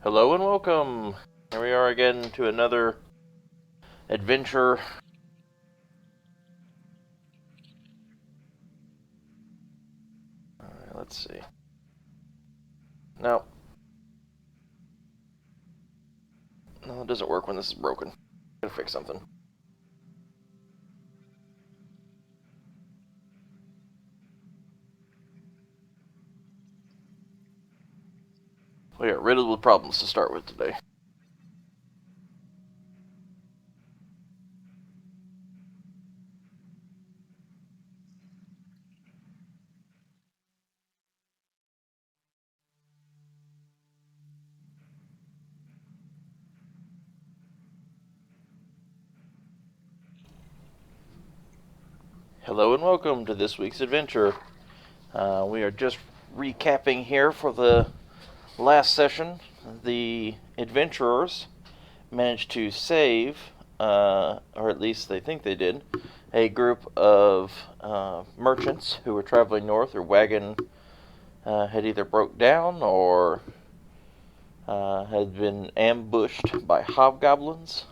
Hello and welcome. Here we are again to another adventure. Alright, let's see. No, it doesn't work when this is broken. Gotta fix something. We got riddled with problems to start with today. Hello and welcome to this week's adventure. We are just recapping here for the last session. The adventurers managed to save, or at least they think they did, a group of merchants who were traveling north. Their wagon had either broke down or had been ambushed by hobgoblins.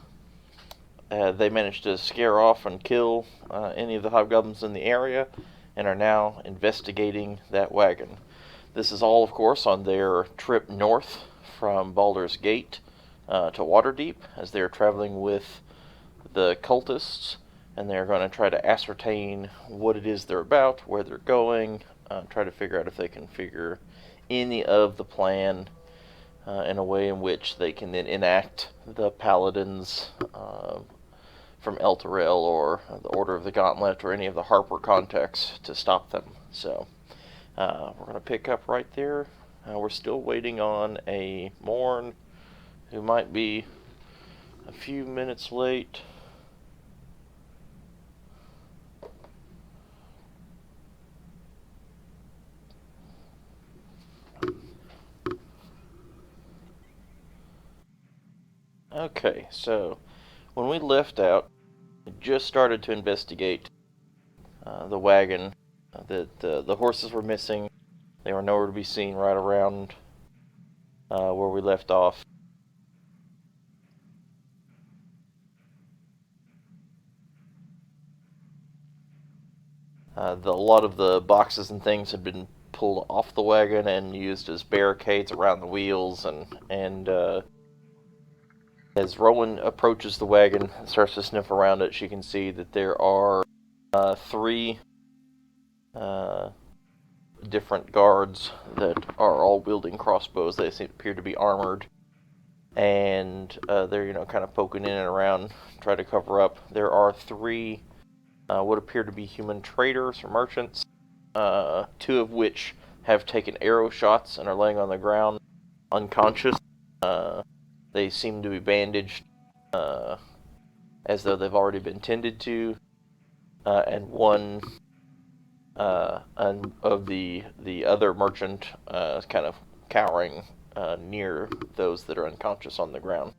They managed to scare off and kill any of the hobgoblins in the area and are now investigating that wagon. This is all, of course, on their trip north from Baldur's Gate to Waterdeep, as they are traveling with the cultists, and they're going to try to ascertain what it is they're about, where they're going, try to figure out if they can figure any of the plan in a way in which they can then enact the paladins from Elturel or the Order of the Gauntlet or any of the Harper contacts to stop them. So we're going to pick up right there. We're still waiting on a Morn who might be a few minutes late. Okay, so when we left out, we just started to investigate the wagon. That the horses were missing. They were nowhere to be seen right around where we left off. A lot of the boxes and things had been pulled off the wagon and used as barricades around the wheels, and as Rowan approaches the wagon and starts to sniff around it, she can see that there are three different guards that are all wielding crossbows. They appear to be armored, and they're kind of poking in and around, trying to cover up. There are three what appear to be human traders or merchants, two of which have taken arrow shots and are laying on the ground unconscious. They seem to be bandaged as though they've already been tended to, and one of the other merchant is kind of cowering near those that are unconscious on the ground.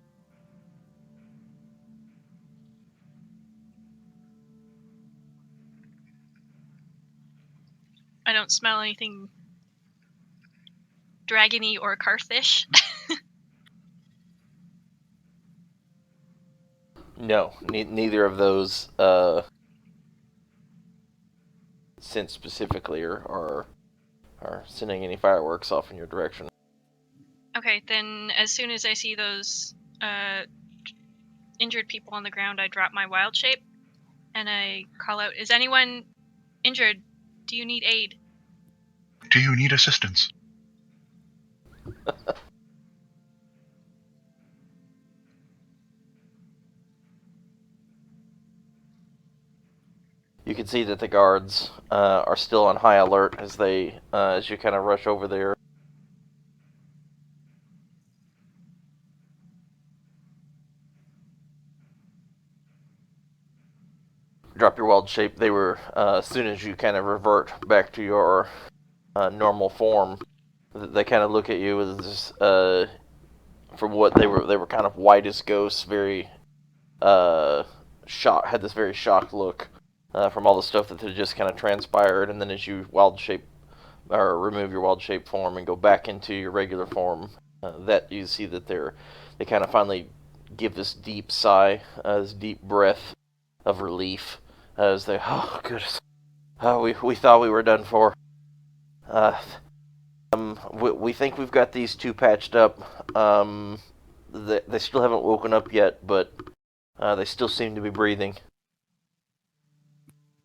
I don't smell anything dragony or Carthish. No, neither of those since specifically are sending any fireworks off in your direction. Okay, then as soon as I see those injured people on the ground, I drop my wild shape and I call out, "Is anyone injured? Do you need aid? Do you need assistance?" You can see that the guards are still on high alert as as you kind of rush over there. Drop your wild shape. They were as soon as you kind of revert back to your normal form, they kind of look at you with this. From what they were kind of white as ghosts, very shocked. Had this very shocked look from all the stuff that had just kind of transpired. And then as you wild shape or remove your wild shape form and go back into your regular form, that you see that they kind of finally give this deep sigh, this deep breath of relief as they, oh goodness, we thought we were done for. We think we've got these two patched up. They still haven't woken up yet, but they still seem to be breathing.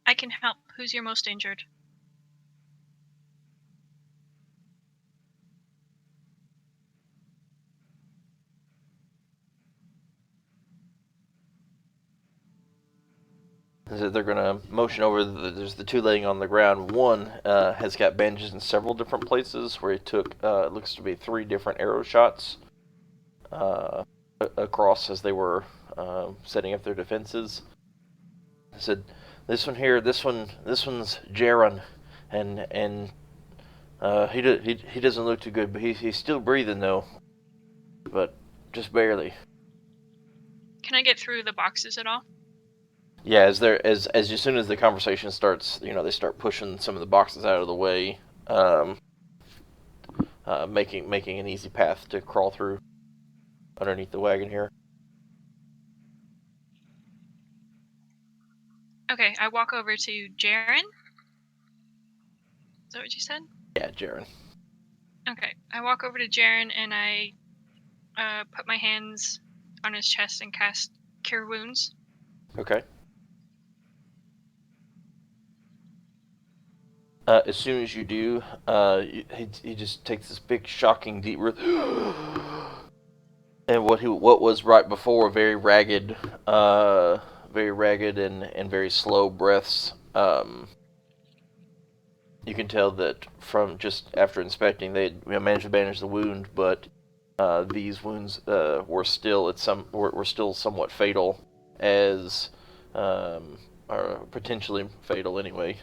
I can help. Who's your most injured? They're gonna motion over. There's the two laying on the ground. One has got bandages in several different places where he took it looks to be 3 different arrow shots across as they were setting up their defenses. I said, "This one here, this one's Jaron, and he doesn't look too good, but he's still breathing though, but just barely." Can I get through the boxes at all? Yeah, as soon as the conversation starts, they start pushing some of the boxes out of the way, making an easy path to crawl through underneath the wagon here. Okay, I walk over to Jaren. Is that what you said? Yeah, Jaron. Okay, I walk over to Jaren and I put my hands on his chest and cast Cure Wounds. Okay. As soon as you do, he just takes this big, shocking, deep breath, and what was right before very ragged and very slow breaths. You can tell that from just after inspecting, they managed to bandage the wound, but these wounds were still somewhat fatal, as or potentially fatal anyway.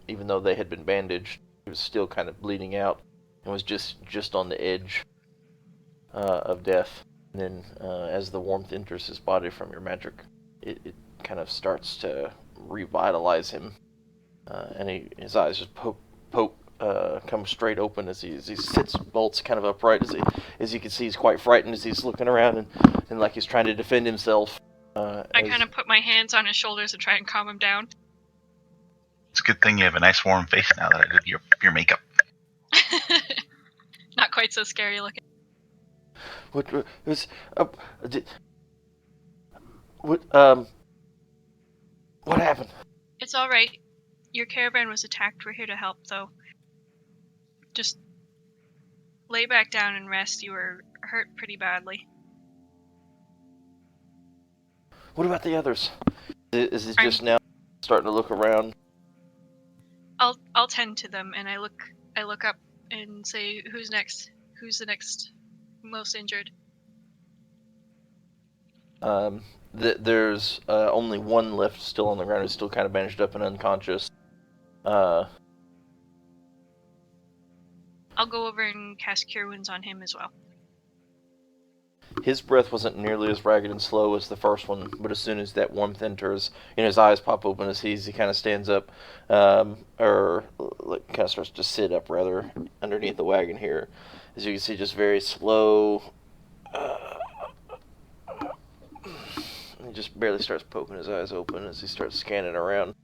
Even though they had been bandaged, he was still kind of bleeding out and was just on the edge of death. And then, as the warmth enters his body from your magic, it kind of starts to revitalize him, and his eyes just come straight open as he sits bolts kind of upright. As you can see, he's quite frightened as he's looking around and like he's trying to defend himself. I kind of put my hands on his shoulders and try and calm him down. It's a good thing you have a nice warm face now that I did your makeup. Not quite so scary looking. What was what happened? It's all right. Your caravan was attacked. We're here to help, though. Just lay back down and rest. You were hurt pretty badly. What about the others? Is it just now starting to look around? I'll tend to them, and I look up and say, "Who's next? Who's the next most injured?" There's only one left still on the ground who's still kind of bandaged up and unconscious. I'll go over and cast Cure Wounds on him as well. His breath wasn't nearly as ragged and slow as the first one, but as soon as that warmth enters, his eyes pop open as he kind of stands up, or like kind of starts to sit up rather underneath the wagon here. As you can see, just very slow. He just barely starts poking his eyes open as he starts scanning around.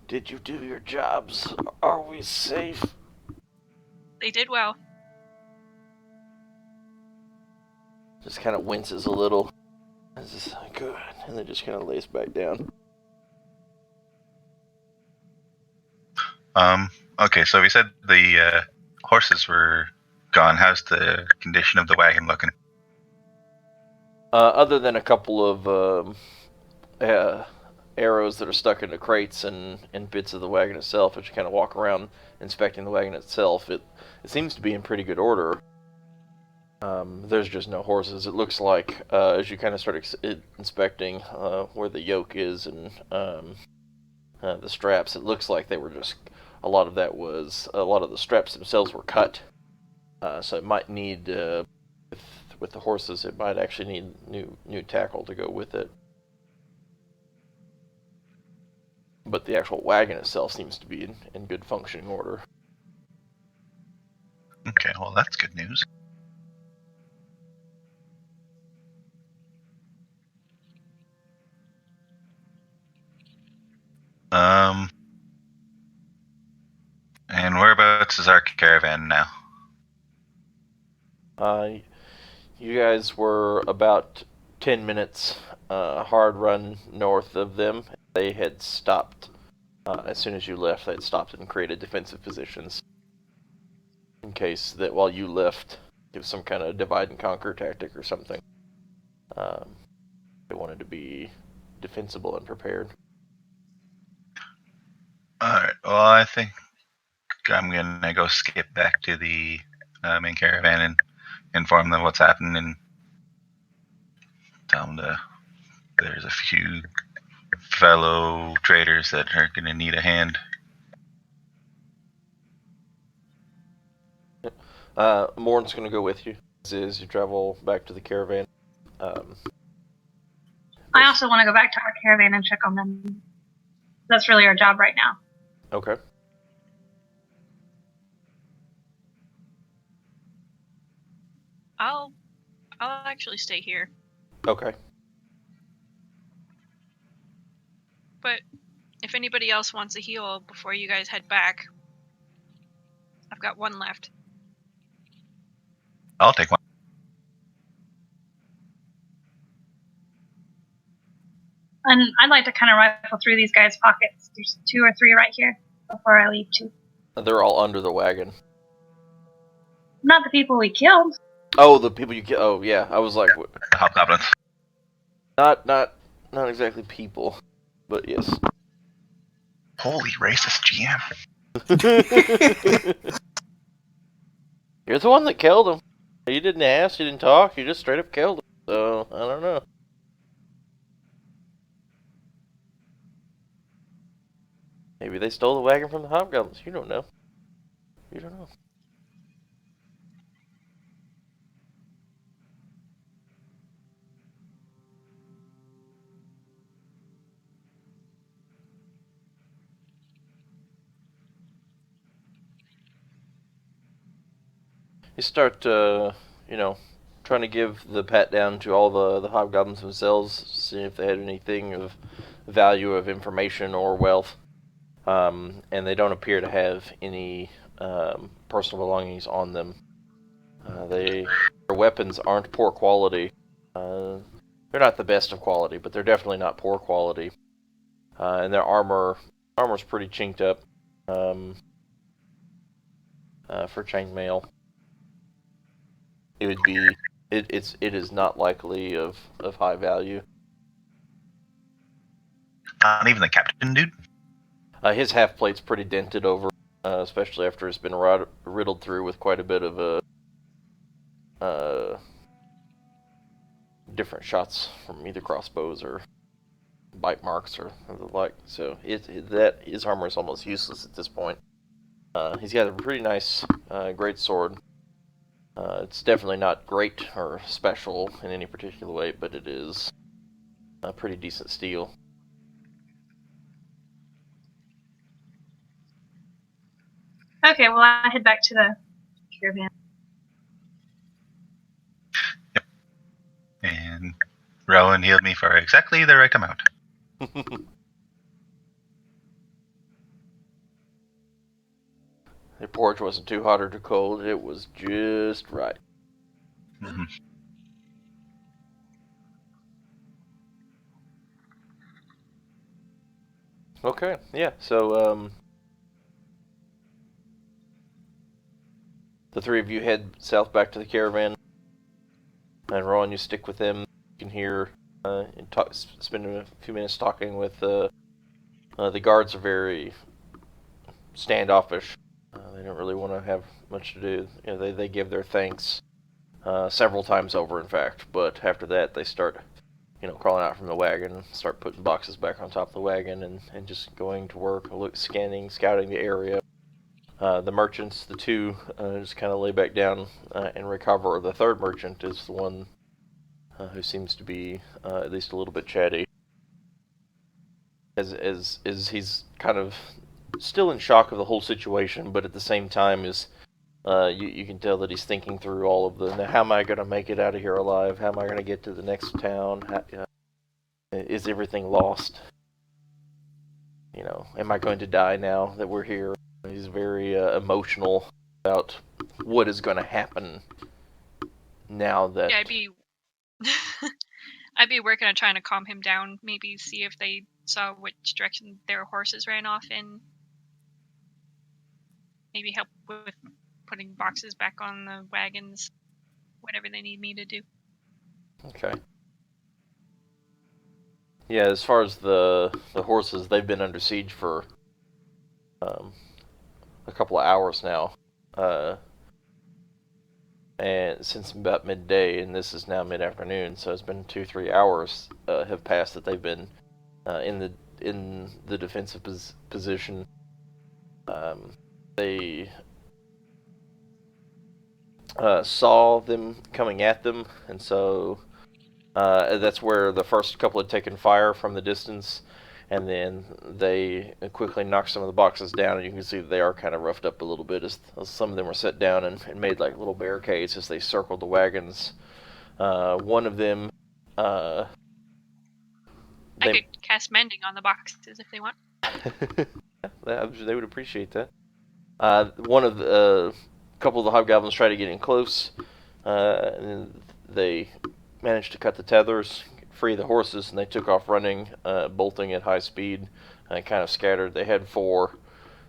Did you do your jobs? Are we safe? They did well. Just kind of winces a little. It's just like, good. And then just kind of lays back down. Okay, so we said the horses were gone. How's the condition of the wagon looking? Other than a couple of arrows that are stuck into crates and bits of the wagon itself, as you kind of walk around inspecting the wagon itself, it seems to be in pretty good order. There's just no horses. It looks like, as you kind of start inspecting where the yoke is and the straps, it looks like they were just, a lot of the straps themselves were cut. So it might need, with the horses, it might actually need new tackle to go with it. But the actual wagon itself seems to be in good functioning order. Okay, well, that's good news. And whereabouts is our caravan now? You guys were about 10 minutes hard run north of them. They had stopped as soon as you left. They had stopped and created defensive positions in case that while you left, it was some kind of divide and conquer tactic or something. They wanted to be defensible and prepared. Alright, well, I think I'm going to go skip back to the main caravan and inform them what's happened and tell them there's a few fellow traders that are going to need a hand. Morn's going to go with you as you travel back to the caravan. I also want to go back to our caravan and check on them. That's really our job right now. Okay. I'll actually stay here. Okay. But if anybody else wants a heal before you guys head back, I've got one left. I'll take one. And I'd like to kind of rifle through these guys' pockets. There's 2 or 3 right here before I leave too. They're all under the wagon. Not the people we killed. Oh, the people you killed. Oh, yeah. I was like, The hobgoblins. not exactly people, but yes. Holy racist GM. You're the one that killed him. You didn't ask, you didn't talk, you just straight up killed him. So, I don't know. Maybe they stole the wagon from the hobgoblins. You don't know. You don't know. You start, trying to give the pat down to all the hobgoblins themselves, seeing if they had anything of value of information or wealth. And they don't appear to have any personal belongings on them. Their weapons aren't poor quality. They're not the best of quality, but they're definitely not poor quality. And their armor's pretty chinked up for chainmail. It would be it is not likely of high value. Not even the captain, dude. His half plate's pretty dented over, especially after it's been riddled through with quite a bit of different shots from either crossbows or bite marks or the like. So his armor is almost useless at this point. He's got a pretty nice great sword. It's definitely not great or special in any particular way, but it is a pretty decent steel. Okay, well, I head back to the caravan. Yep. And Rowan healed me for exactly the right amount. The porridge wasn't too hot or too cold. It was just right. Mm-hmm. Okay, yeah. So the 3 of you head south back to the caravan, and Rowan, you stick with them. You can hear and spend a few minutes talking with the guards. Are very standoffish. They don't really want to have much to do. They give their thanks several times over, in fact. But after that, they start, crawling out from the wagon, start putting boxes back on top of the wagon, and just going to work, scouting the area. The merchants, the 2, just kind of lay back down and recover. The 3rd merchant is the one who seems to be at least a little bit chatty. As he's kind of still in shock of the whole situation, but at the same time is You can tell that he's thinking through all of now, how am I going to make it out of here alive? How am I going to get to the next town? Is everything lost? Am I going to die now that we're here? He's very emotional about what is going to happen now that... Yeah, I'd be working on trying to calm him down, maybe see if they saw which direction their horses ran off in. Maybe help with putting boxes back on the wagons, whatever they need me to do. Okay. Yeah, as far as the horses, they've been under siege for a couple of hours now. And since about midday, and this is now mid-afternoon, so it's been 2-3 hours have passed that they've been in the defensive position. They saw them coming at them, and so that's where the first couple had taken fire from the distance, and then they quickly knocked some of the boxes down, and you can see that they are kind of roughed up a little bit as some of them were set down and made like little barricades as they circled the wagons. One of them... I could cast mending on the boxes if they want. They would appreciate that. One of the couple of the hobgoblins tried to get in close, and they managed to cut the tethers, free the horses, and they took off running, bolting at high speed, and kind of scattered. They had 4,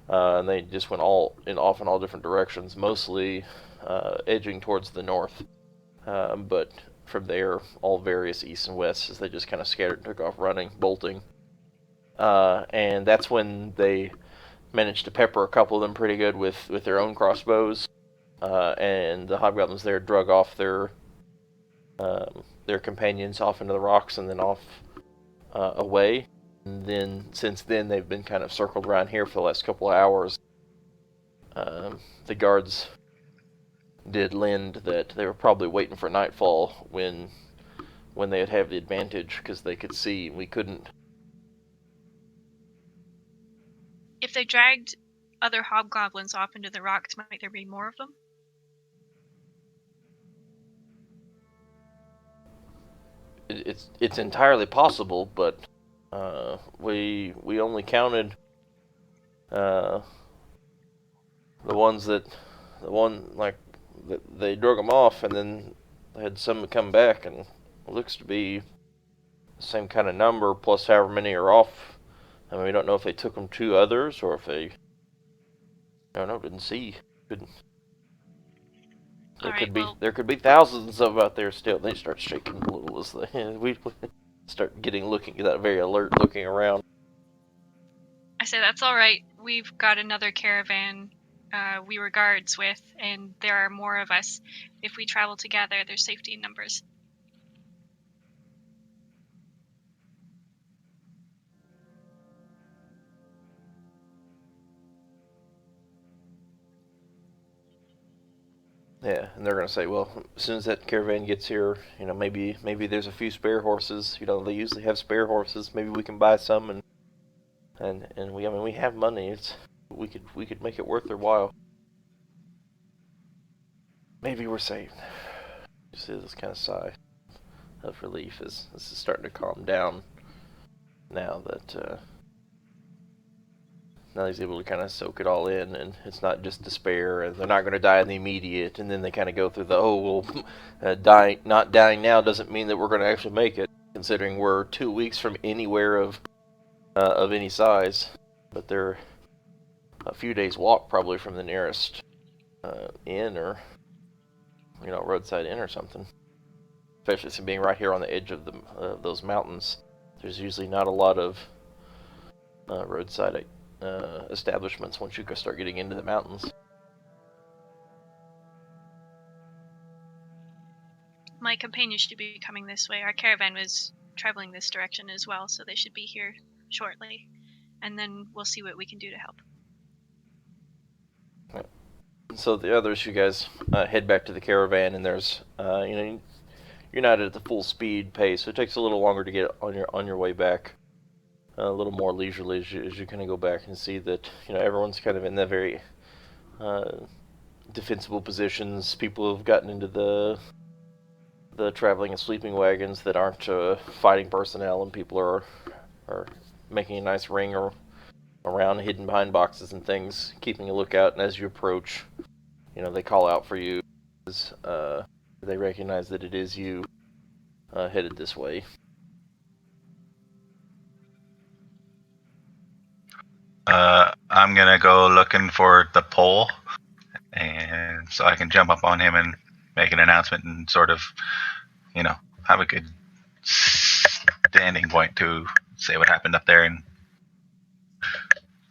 and they just went off in all different directions, mostly edging towards the north. But from there, all various east and west, as they just kind of scattered and took off running, bolting. And that's when they managed to pepper a couple of them pretty good with their own crossbows, and the hobgoblins there drug off their companions off into the rocks and then off away. And then since then they've been kind of circled around here for the last couple of hours. The guards did lend that they were probably waiting for nightfall when they'd have the advantage, because they could see and we couldn't. If they dragged other hobgoblins off into the rocks, might there be more of them? It's entirely possible, but we only counted the they drug them off, and then they had some come back, and it looks to be the same kind of number plus however many are off. I mean, we don't know if they took them to others or if they... I don't know, didn't see. There could be thousands of them out there still. They start shaking a little as we start looking very alert, looking around. I say that's all right. We've got another caravan we were guards with, and there are more of us. If we travel together, there's safety in numbers. Yeah, and they're gonna say, well, as soon as that caravan gets here, maybe there's a few spare horses. They usually have spare horses. Maybe we can buy some, and we have money. We could make it worth their while. Maybe we're saved. You see this kind of sigh of relief as this is starting to calm down. Now that now he's able to kind of soak it all in, and it's not just despair, and they're not going to die in the immediate, and then they kind of go through not dying now doesn't mean that we're going to actually make it, considering we're 2 weeks from anywhere of any size, but they're a few days walk probably from the nearest inn or roadside inn or something, especially since being right here on the edge of those mountains. There's usually not a lot of roadside establishments once you start getting into the mountains. My companions should be coming this way. Our caravan was traveling this direction as well, so they should be here shortly. And then we'll see what we can do to help. So the others, you guys head back to the caravan, and there's, you're not at the full speed pace, so it takes a little longer to get on your way back. A little more leisurely as you kind of go back and see that everyone's kind of in the very defensible positions. People have gotten into the traveling and sleeping wagons that aren't fighting personnel, and people are making a nice ring around, hidden behind boxes and things, keeping a lookout. And as you approach, they call out for you. They recognize that it is you headed this way. I'm gonna go looking for the pole, and so I can jump up on him and make an announcement and sort of, have a good standing point to say what happened up there. And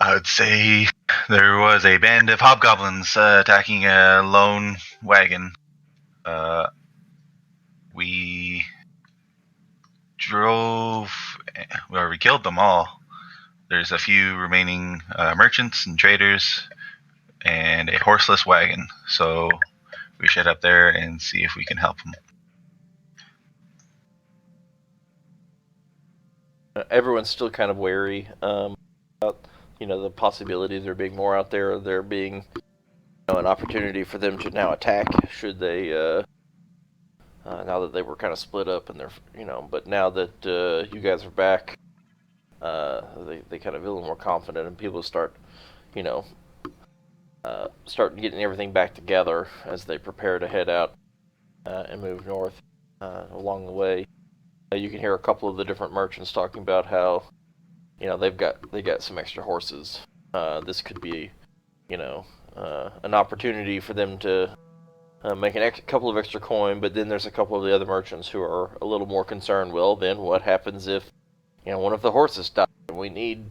I would say there was a band of hobgoblins attacking a lone wagon. We killed them all. There's a few remaining merchants and traders and a horseless wagon. So we should head up there and see if we can help them. Everyone's still kind of wary about, the possibility of there being more out there, there being an opportunity for them to now attack should they, now that they were kind of split up and they're, but now that you guys are back, they kind of feel a little more confident, and people start, start getting everything back together as they prepare to head out and move north along the way. You can hear a couple of the different merchants talking about how, they got some extra horses. This could be, an opportunity for them to make a couple of extra coin. But then there's a couple of the other merchants who are a little more concerned. Well, then what happens if, one of the horses dies and we need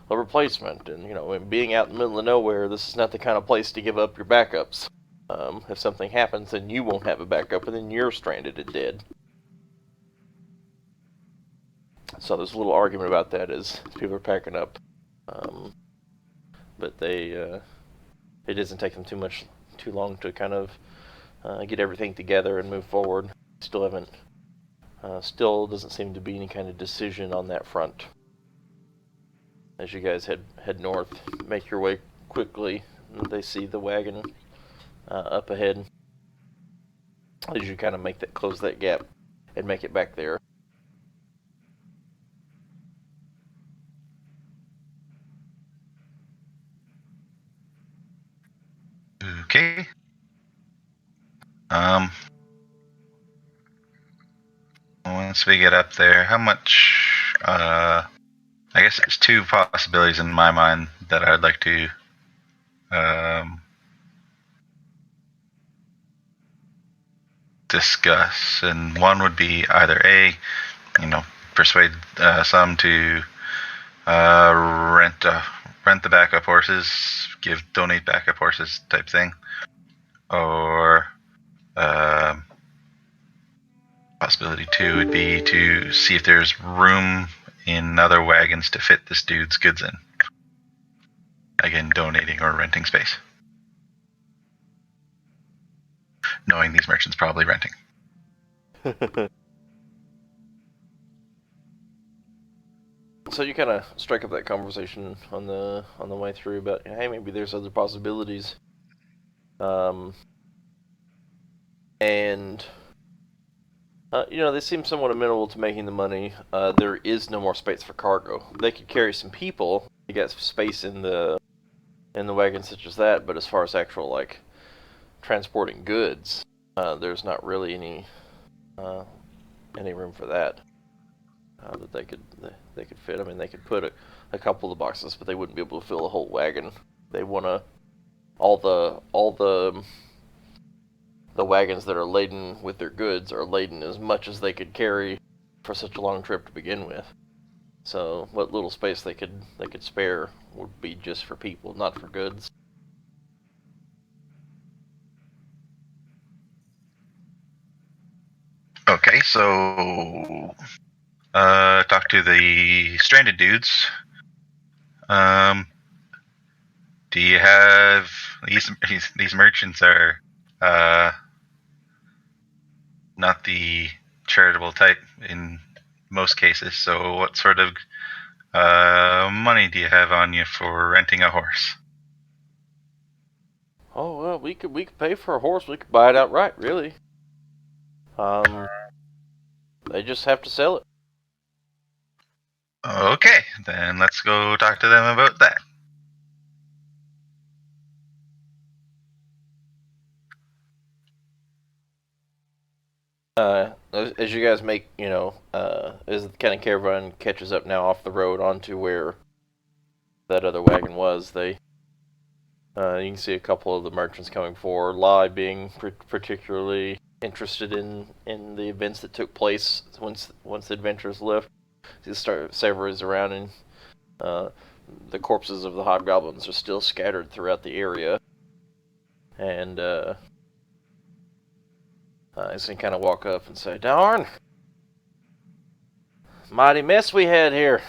a replacement? And being out in the middle of nowhere, this is not the kind of place to give up your backups. If something happens, then you won't have a backup, and then you're stranded and dead. So there's a little argument about that as people are packing up, but it doesn't take them too long to kind of get everything together and move forward. Still doesn't seem to be any kind of decision on that front. As you guys head north, make your way quickly. They see the wagon up ahead. As you kind of close that gap and make it back there. Okay. Once we get up there, how much? I guess there's two possibilities in my mind that I'd like to discuss, and one would be either A, persuade some to rent the backup horses, donate backup horses type thing, or possibility two would be to see if there's room in other wagons to fit this dude's goods in. Again, donating or renting space. Knowing these merchants probably renting. So you kind of strike up that conversation on the way through about, hey, maybe there's other possibilities, and they seem somewhat amenable to making the money. There is no more space for cargo. They could carry some people. You got space in the wagon such as that, but as far as actual transporting goods, there's not really any room for that. That they could fit. I mean, they could put a couple of boxes, but they wouldn't be able to fill a whole wagon. They want all the wagons that are laden with their goods are laden as much as they could carry for such a long trip to begin with. So what little space they could spare would be just for people, not for goods. Okay, so talk to the stranded dudes. Do you have these merchants are not the charitable type in most cases, so what sort of money do you have on you for renting a horse? Oh, well, we could pay for a horse. We could buy it outright, really. They just have to sell it. Okay, then let's go talk to them about that. As you guys make, as the kind of caravan catches up now off the road onto where that other wagon was, you can see a couple of the merchants coming forward. Lai being particularly interested in the events that took place once the adventurers left. He surveys around, and the corpses of the hobgoblins are still scattered throughout the area. And he's gonna kind of walk up and say, "Darn, mighty mess we had here.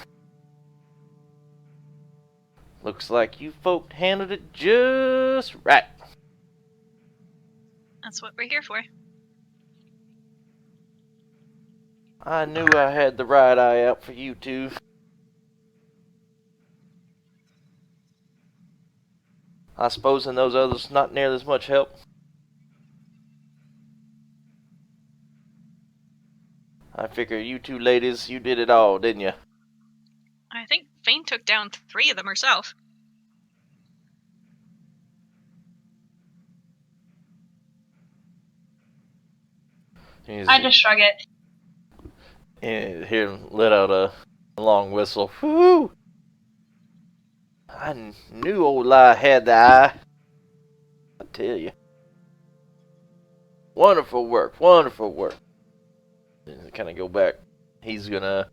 Looks like you folk handled it just right." That's what we're here for. I knew I had the right eye out for you two. I suppose in those others not nearly as much help. I figure you two ladies, you did it all, didn't you? I think Fane took down 3 of them herself. I just shrug it. And here, let out a long whistle. Whoo! I knew old Lie had the eye. I tell you. Wonderful work, wonderful work. And kind of go back. He's gonna.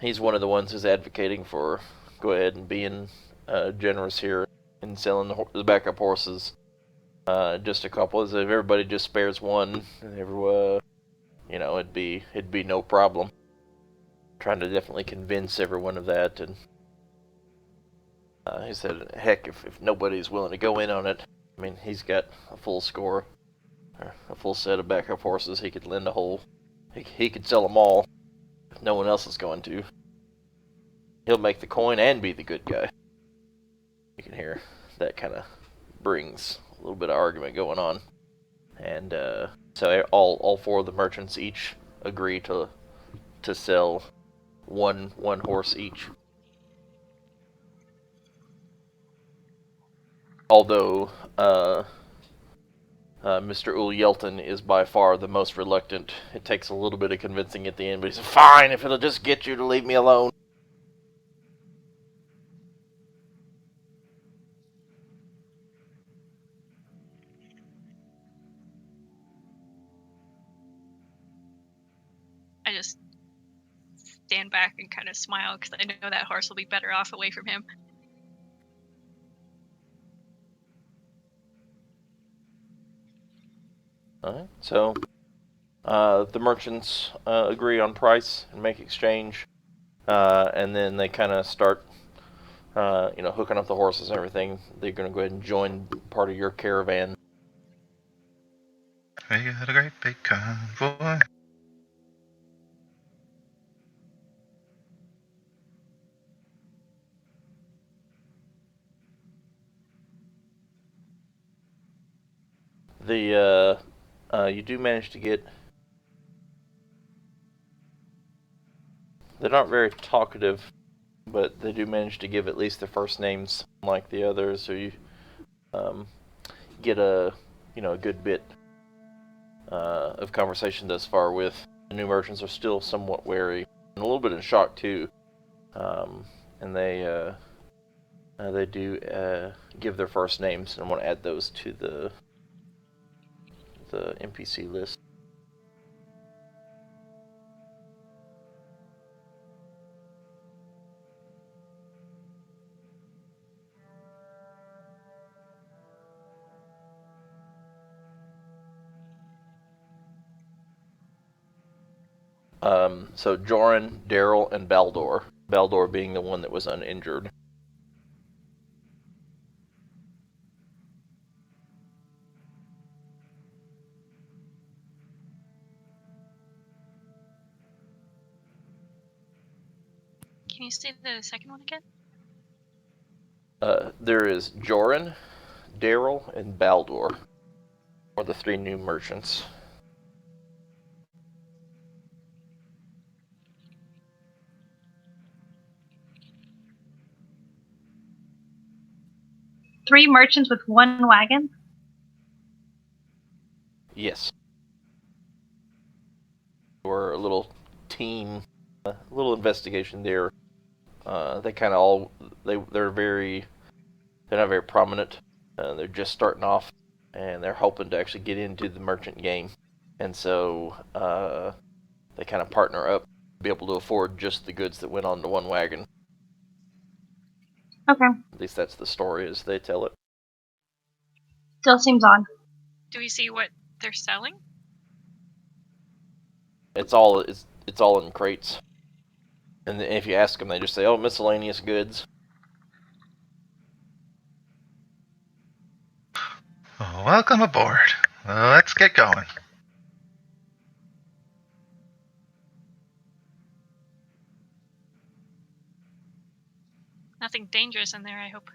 He's one of the ones who's advocating for go ahead and being generous here and selling the backup horses. Just a couple. As if everybody just spares one, it'd be no problem. Trying to definitely convince everyone of that, and he said, "Heck, if nobody's willing to go in on it, I mean, he's got a full score, or a full set of backup horses. He could lend a whole. He could sell them all if no one else is going to. He'll make the coin and be the good guy." You can hear that kind of brings a little bit of argument going on, and so all 4 of the merchants each agree to sell one horse each. Although Mr. Ul Yelton is by far the most reluctant. It takes a little bit of convincing at the end, but he says, "Fine, if it'll just get you to leave me alone." I just stand back and kind of smile because I know that horse will be better off away from him. Alright, so the merchants agree on price and make exchange, and then they kind of start hooking up the horses and everything. They're going to go ahead and join part of your caravan. We got a great big convoy. You do manage to get. They're not very talkative, but they do manage to give at least their first names, like the others. So you get a good bit of conversation thus far with the new merchants. Are still somewhat wary and a little bit in shock too, and they do give their first names, and I want to add those to the NPC list. So Joran, Daryl, and Baldor. Baldor being the one that was uninjured. Can you say the second one again? There is Joran, Daryl, and Baldur are the 3 new merchants. Three merchants with 1 wagon? Yes. Or a little team, a little investigation there. They kind of all, they're not very prominent. They're just starting off, and they're hoping to actually get into the merchant game. And so they kind of partner up to be able to afford just the goods that went on to 1 wagon. Okay. At least that's the story as they tell it. Still seems odd. Do we see what they're selling? It's all in crates. And if you ask them, they just say, "Oh, miscellaneous goods." Welcome aboard. Let's get going. Nothing dangerous in there, I hope.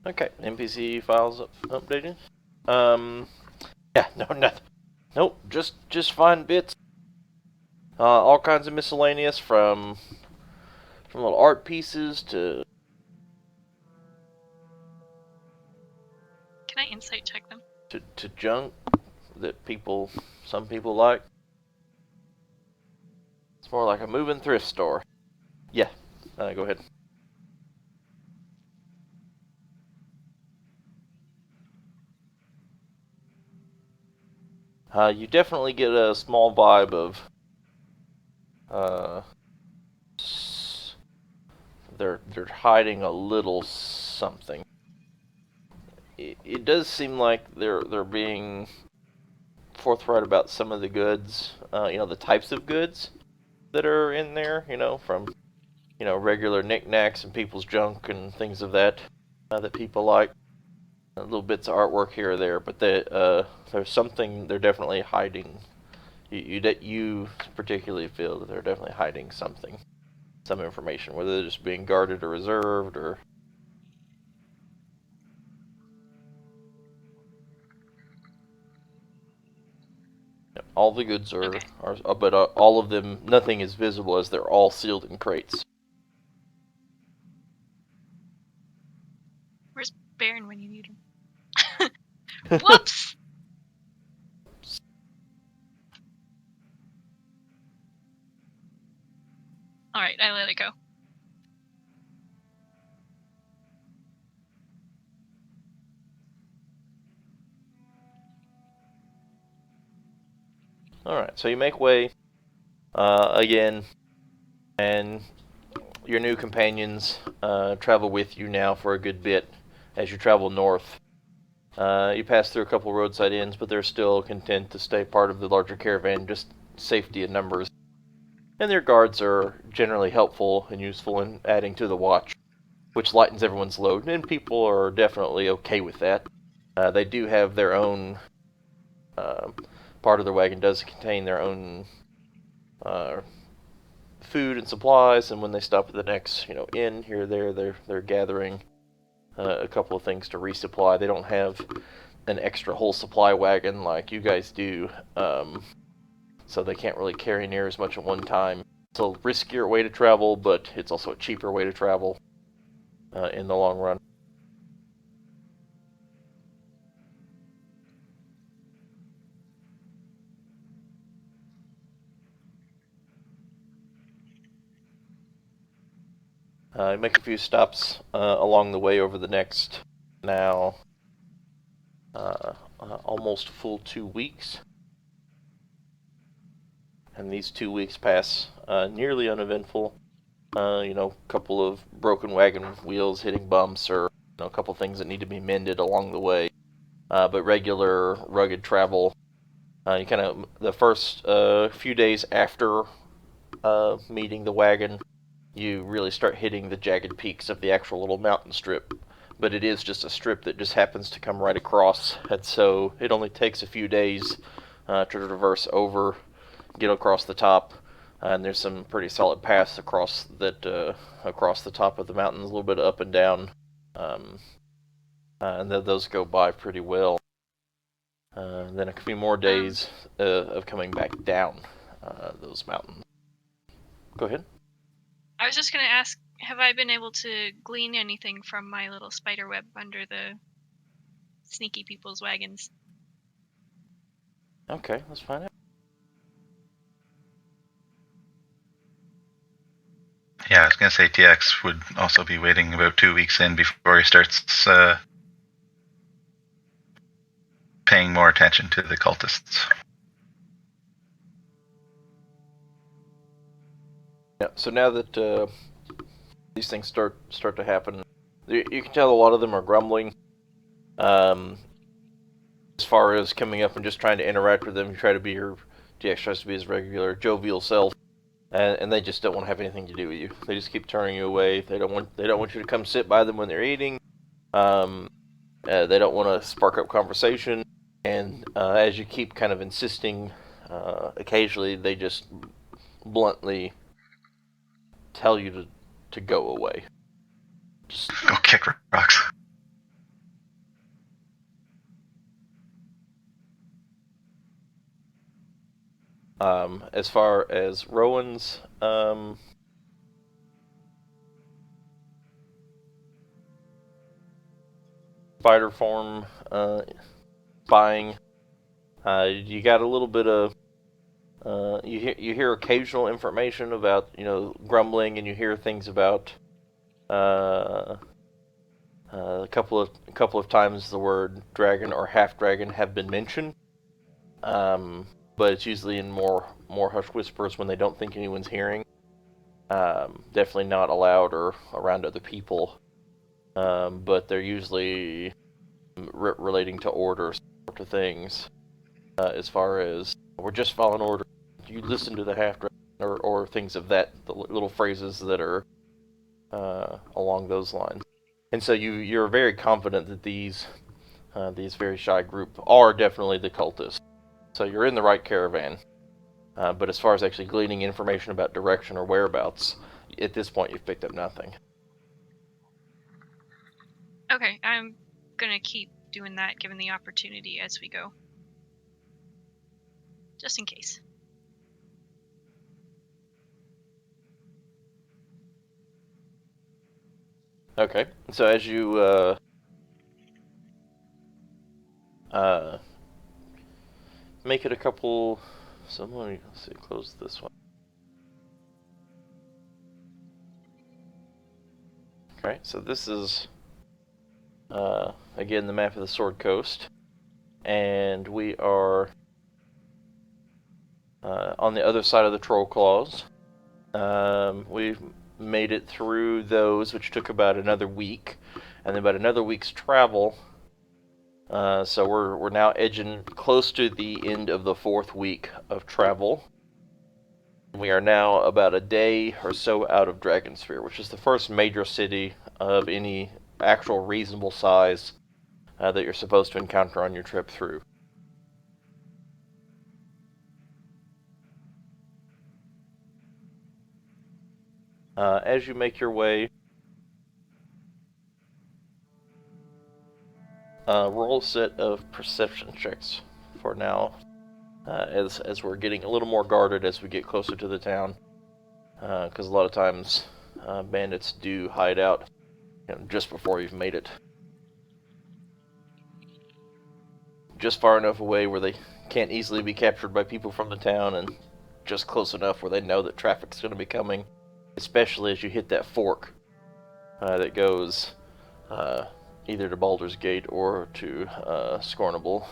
Okay, NPC files updated. Yeah, nope, just fine bits. All kinds of miscellaneous from little art pieces to. Can I insight check them? To junk that some people like. It's more like a moving thrift store. Yeah, go ahead. You definitely get a small vibe of they're hiding a little something. It does seem like they're being forthright about some of the goods, the types of goods that are in there, from regular knickknacks and people's junk and things of that people like. Little bits of artwork here or there, but there's something they're definitely hiding. You particularly feel that they're definitely hiding something, some information, whether they're just being guarded or reserved or. All the goods are, Okay. But all of them, nothing is visible as they're all sealed in crates. Where's Baron when you need him? Whoops! Alright, I let it go. Alright, so you make way again, and your new companions travel with you now for a good bit as you travel north. You pass through a couple roadside inns, but they're still content to stay part of the larger caravan, just safety in numbers. And their guards are generally helpful and useful in adding to the watch, which lightens everyone's load, and people are definitely okay with that. They do have their own. Part of their wagon does contain their own food and supplies, and when they stop at the next, inn here or there, they're gathering a couple of things to resupply. They don't have an extra whole supply wagon like you guys do, so they can't really carry near as much at one time. It's a riskier way to travel, but it's also a cheaper way to travel in the long run. Make a few stops along the way over the next now almost full 2 weeks. And these 2 weeks pass nearly uneventful. A couple of broken wagon wheels hitting bumps, or a couple things that need to be mended along the way. But regular rugged travel. You kind of the first few days after meeting the wagon, you really start hitting the jagged peaks of the actual little mountain strip. But it is just a strip that just happens to come right across, and so it only takes a few days to traverse over, get across the top, and there's some pretty solid paths across the top of the mountains, a little bit up and down, and those go by pretty well. Then a few more days of coming back down those mountains. Go ahead. I was just going to ask, have I been able to glean anything from my little spider web under the sneaky people's wagons? Okay, let's find out. Yeah, I was going to say TX would also be waiting about 2 weeks in before he starts paying more attention to the cultists. Yeah. So now that these things start to happen, you can tell a lot of them are grumbling. As far as coming up and just trying to interact with them, you try to be your TX tries to be his regular jovial self, and they just don't want to have anything to do with you. They just keep turning you away. They don't want you to come sit by them when they're eating. They don't want to spark up conversation, and as you keep kind of insisting, occasionally they just bluntly tell you to go away. Just Go kick rocks. as far as Rowan's spider form spying, you got a little bit of you hear occasional information about grumbling, and you hear things about a couple of times the word dragon or half dragon have been mentioned, but it's usually in more hushed whispers when they don't think anyone's hearing. Definitely not allowed or around other people, but they're usually relating to orders sort of things. As far as we're just following orders, you listen to the half dragon, or things of that, the little phrases that are along those lines. And so you're very confident that these very shy group are definitely the cultists. So you're in the right caravan. But as far as actually gleaning information about direction or whereabouts, at this point you've picked up nothing. Okay, I'm going to keep doing that given the opportunity as we go. Just in case. Okay, so as you make it a couple, so let's see, close this one. Okay, so this is again the map of the Sword Coast, and we are on the other side of the Troll Claws. We've made it through those, which took about another week, and then about another week's travel. So we're now edging close to the end of the 4th week of travel. We are now about a day or so out of Dragonspear, which is the first major city of any actual reasonable size that you're supposed to encounter on your trip through. As you make your way, roll a set of perception checks for now, as we're getting a little more guarded as we get closer to the town, because a lot of times bandits do hide out just before you've made it. Just far enough away where they can't easily be captured by people from the town, and just close enough where they know that traffic's going to be coming, especially as you hit that fork that goes either to Baldur's Gate or to Scornable.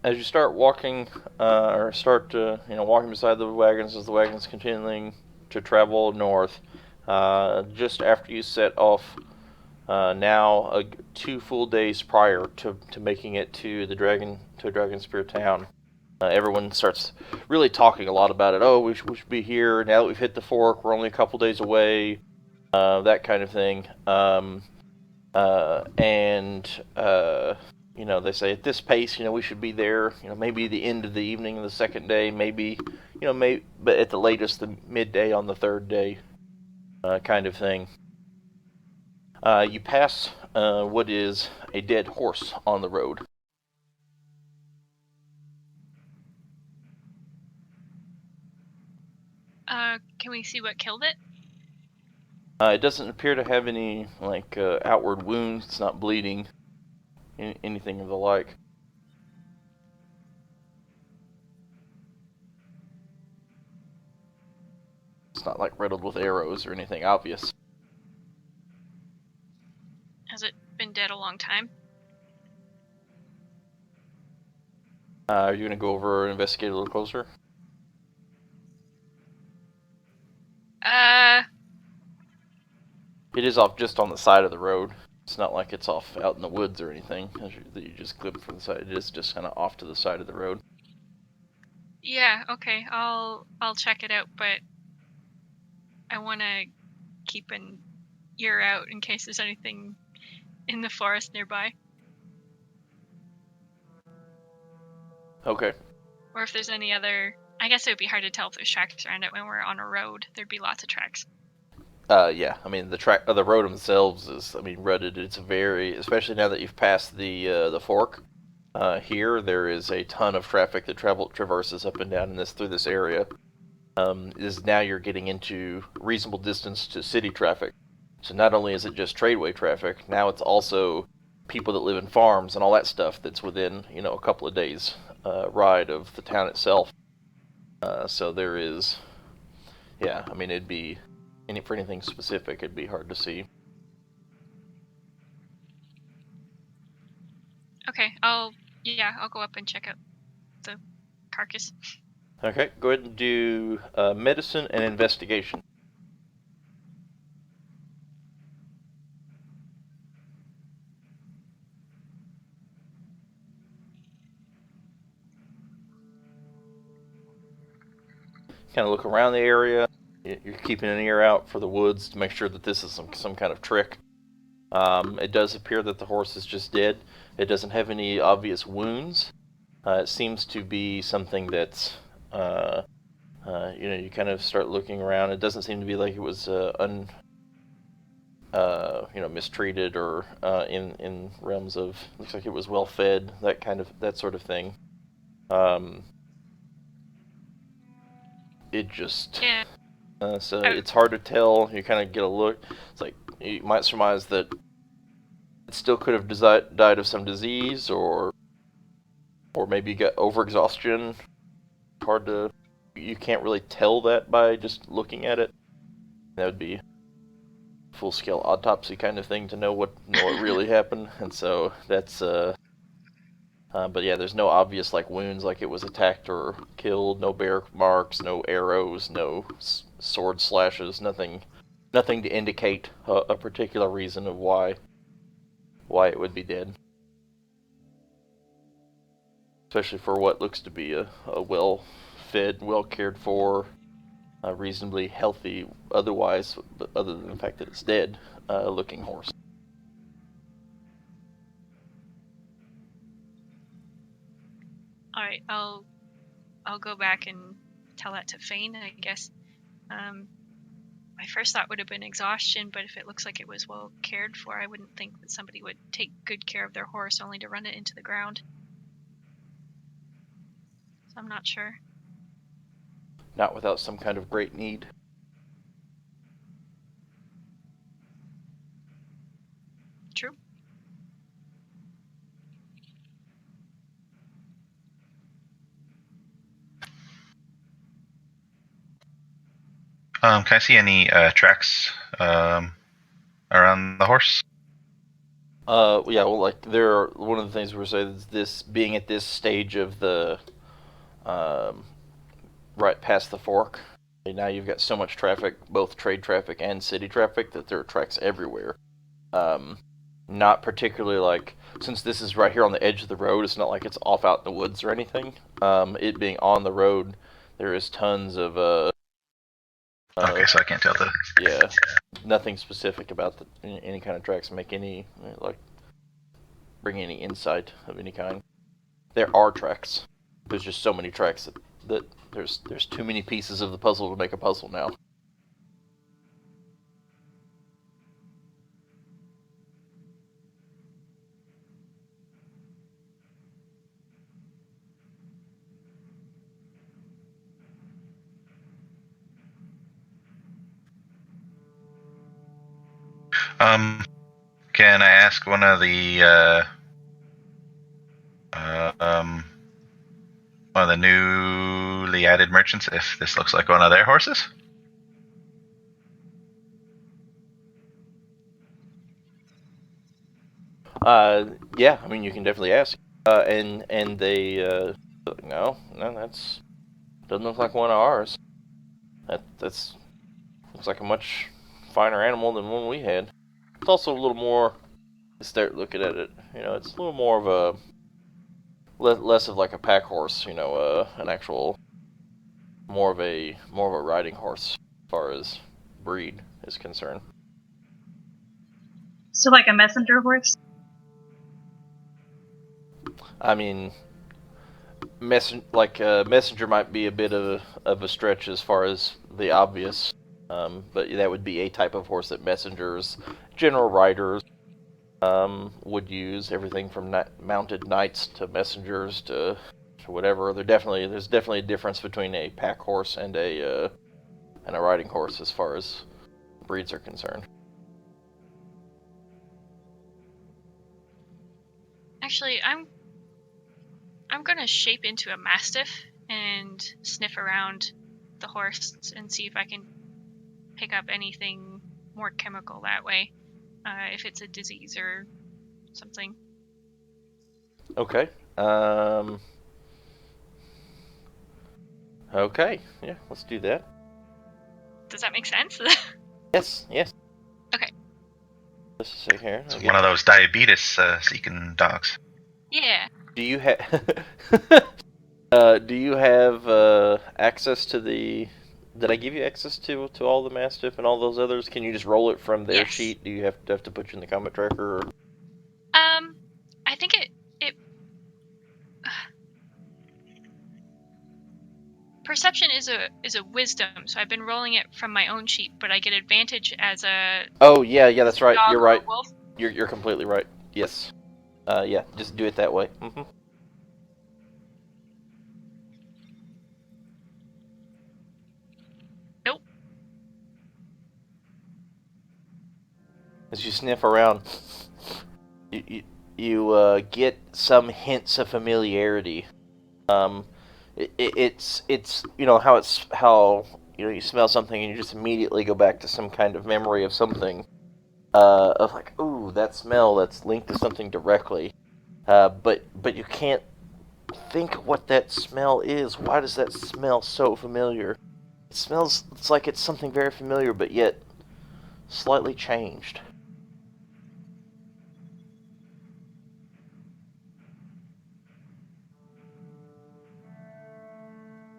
as you start walking, or start walking beside the wagons as the wagons continuing to travel north, just after you set off, now 2 full days prior to making it to Dragonspear town, everyone starts really talking a lot about it. Oh, we should be here now that we've hit the fork. We're only a couple days away. That kind of thing. And they say at this pace, we should be there. Maybe the end of the evening of the second day, maybe, but at the latest, the midday on the third day, kind of thing. You pass what is a dead horse on the road. Can we see what killed it? It doesn't appear to have any outward wounds. It's not bleeding, anything of the like. It's not like riddled with arrows or anything obvious. Has it been dead a long time? Are you going to go over and investigate a little closer? It is off just on the side of the road. It's not like it's off out in the woods or anything that you just clip from the side. It is just kind of off to the side of the road. Yeah, okay. I'll check it out, but I want to keep an ear out in case there's anything in the forest nearby. Okay. Or if there's any other... I guess it would be hard to tell if there's tracks around it when we're on a road. There'd be lots of tracks. Yeah. I mean, the road themselves is, rutted. It's especially now that you've passed the fork. Here, there is a ton of traffic that traverses up and down through this area. Now you're getting into reasonable distance to city traffic. So not only is it just tradeway traffic, now it's also people that live in farms and all that stuff that's within, a couple of days ride of the town itself. So there is, it'd be, for anything specific, it'd be hard to see. Okay, I'll go up and check out the carcass. Okay, go ahead and do medicine and investigation. Kind of look around the area. You're keeping an ear out for the woods to make sure that this is some kind of trick. It does appear that the horse is just dead. It doesn't have any obvious wounds. It seems to be something that's, you kind of start looking around. It doesn't seem to be like it was mistreated or in realms of, looks like it was well fed, that sort of thing. It just, so it's hard to tell. You kind of get a look. It's like you might surmise that it still could have died of some disease, or maybe got overexhaustion. Hard to, you can't really tell that by just looking at it. That would be full-scale autopsy kind of thing to know what really happened, and so that's but yeah, there's no obvious wounds, like it was attacked or killed. No bear marks, no arrows, no sword slashes, nothing to indicate a particular reason of why it would be dead. Especially for what looks to be a well-fed, well-cared for, reasonably healthy otherwise, but other than the fact that it's dead, looking horse. Alright, I'll go back and tell that to Fane, I guess. My first thought would have been exhaustion, but if it looks like it was well cared for, I wouldn't think that somebody would take good care of their horse only to run it into the ground. So I'm not sure. Not without some kind of great need. True. Can I see any tracks around the horse? Yeah, well, like one of the things we're saying is this being at this stage of the, um, right past the fork. And now you've got so much traffic, both trade traffic and city traffic, that there are tracks everywhere. Um, Not particularly like, since this is right here on the edge of the road, it's not like it's off out in the woods or anything. It being on the road, there is tons of Okay, so I can't tell the. yeah, nothing specific about any kind of tracks make any like bring any insight of any kind. There are tracks. There's just so many tracks that there's too many pieces of the puzzle to make a puzzle now. Can I ask one of the um, one of the newly added merchants if this looks like one of their horses? Yeah, I mean you can definitely ask. And they no, that's doesn't look like one of ours. That's looks like a much finer animal than one we had. It's also a little more. Start looking at it, it's a little more of a less of like a pack horse, an actual more of a riding horse as far as breed is concerned. So like a messenger horse? I mean, messenger might be a bit of a stretch as far as the obvious, but that would be a type of horse that messengers, general riders, would use. Everything from mounted knights to messengers to whatever. There's definitely a difference between a pack horse and a riding horse as far as breeds are concerned. Actually, I'm gonna shape into a mastiff and sniff around the horse and see if I can pick up anything more chemical that way, if it's a disease or something. Okay. Okay. Yeah, let's do that. Does that make sense? Yes. Yes. Okay. Just a second here. It's one of those diabetes seeking dogs. Yeah. Do you have? Do you have access to the? Did I give you access to all the mastiff and all those others? Can you just roll it from their Yes. sheet? Do you have to put you in the combat tracker? Or? I think it perception is a wisdom, so I've been rolling it from my own sheet, but I get advantage as a Oh yeah, that's right. dog You're or right. a wolf. You're completely right. Yes. Yeah, just do it that way. Mm-hmm. Nope. As you sniff around, you get some hints of familiarity. It's how you smell something and you just immediately go back to some kind of memory of something, of like, ooh, that smell that's linked to something directly. But you can't think what that smell is. Why does that smell so familiar? It's like it's something very familiar, but yet slightly changed.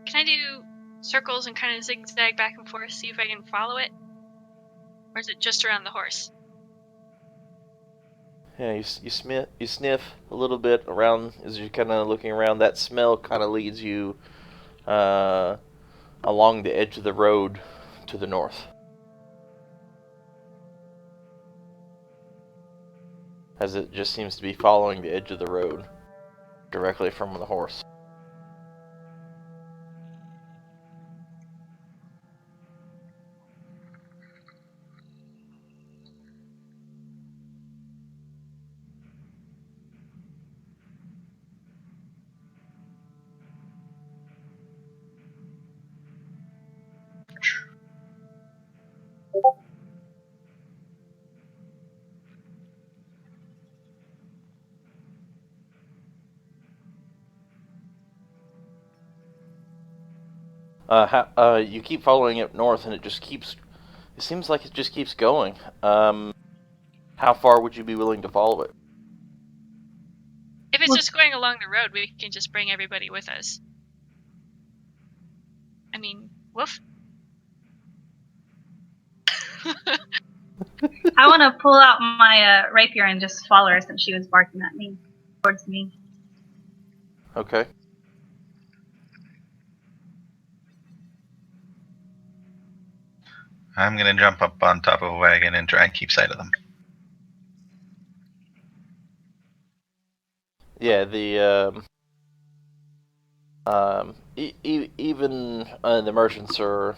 Can I do circles and kind of zigzag back and forth, see if I can follow it? Or is it just around the horse? Yeah, you sniff a little bit around as you're kind of looking around. That smell kind of leads you uh, along the edge of the road to the north, as it just seems to be following the edge of the road directly from the horse. You keep following it north, and it just keeps. It seems like it just keeps going. How far would you be willing to follow it? If it's Well- just going along the road, we can just bring everybody with us. I mean, woof. I want to pull out my rapier and just follow her since she was barking at me, towards me. Okay. I'm gonna jump up on top of a wagon and try and keep sight of them. Yeah, even the merchants are,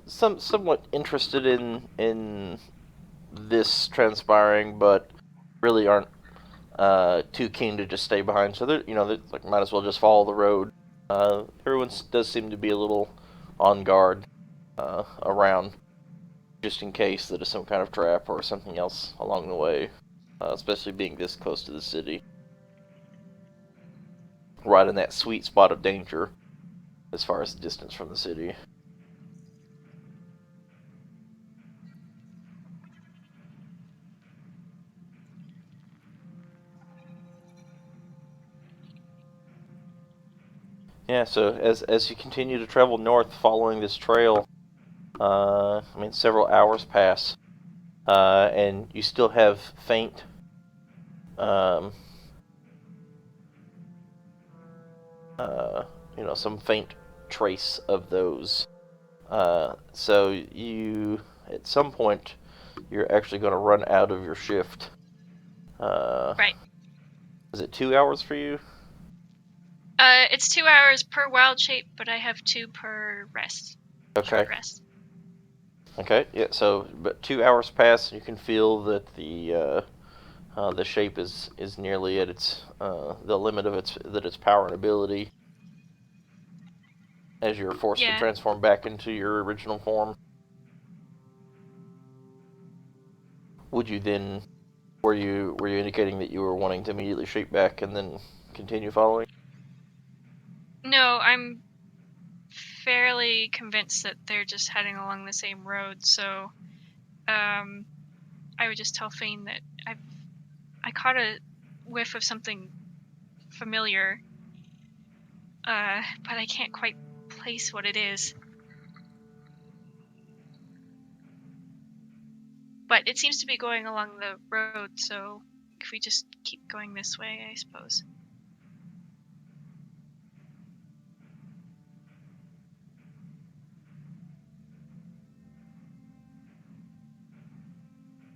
somewhat interested in this transpiring, but really aren't too keen to just stay behind. So they're like, might as well just follow the road. Everyone does seem to be a little on guard around, just in case that is some kind of trap or something else along the way. Especially being this close to the city, right in that sweet spot of danger, as far as the distance from the city. Yeah, so as you continue to travel north following this trail, several hours pass, and you still have faint, um, some faint trace of those. So you, at some point, you're actually going to run out of your shift. Right. Is it 2 hours for you? It's 2 hours per wild shape, but I have 2 per rest. Okay. Short rest. Okay. Yeah. So, but 2 hours pass, and you can feel that the shape is nearly at its the limit of its power and ability, as you're forced to transform back into your original form. Would you then, were you indicating that you were wanting to immediately shape back and then continue following? No, I'm fairly convinced that they're just heading along the same road. So, I would just tell Fane that I caught a whiff of something familiar, but I can't quite place what it is. But it seems to be going along the road, so if we just keep going this way, I suppose.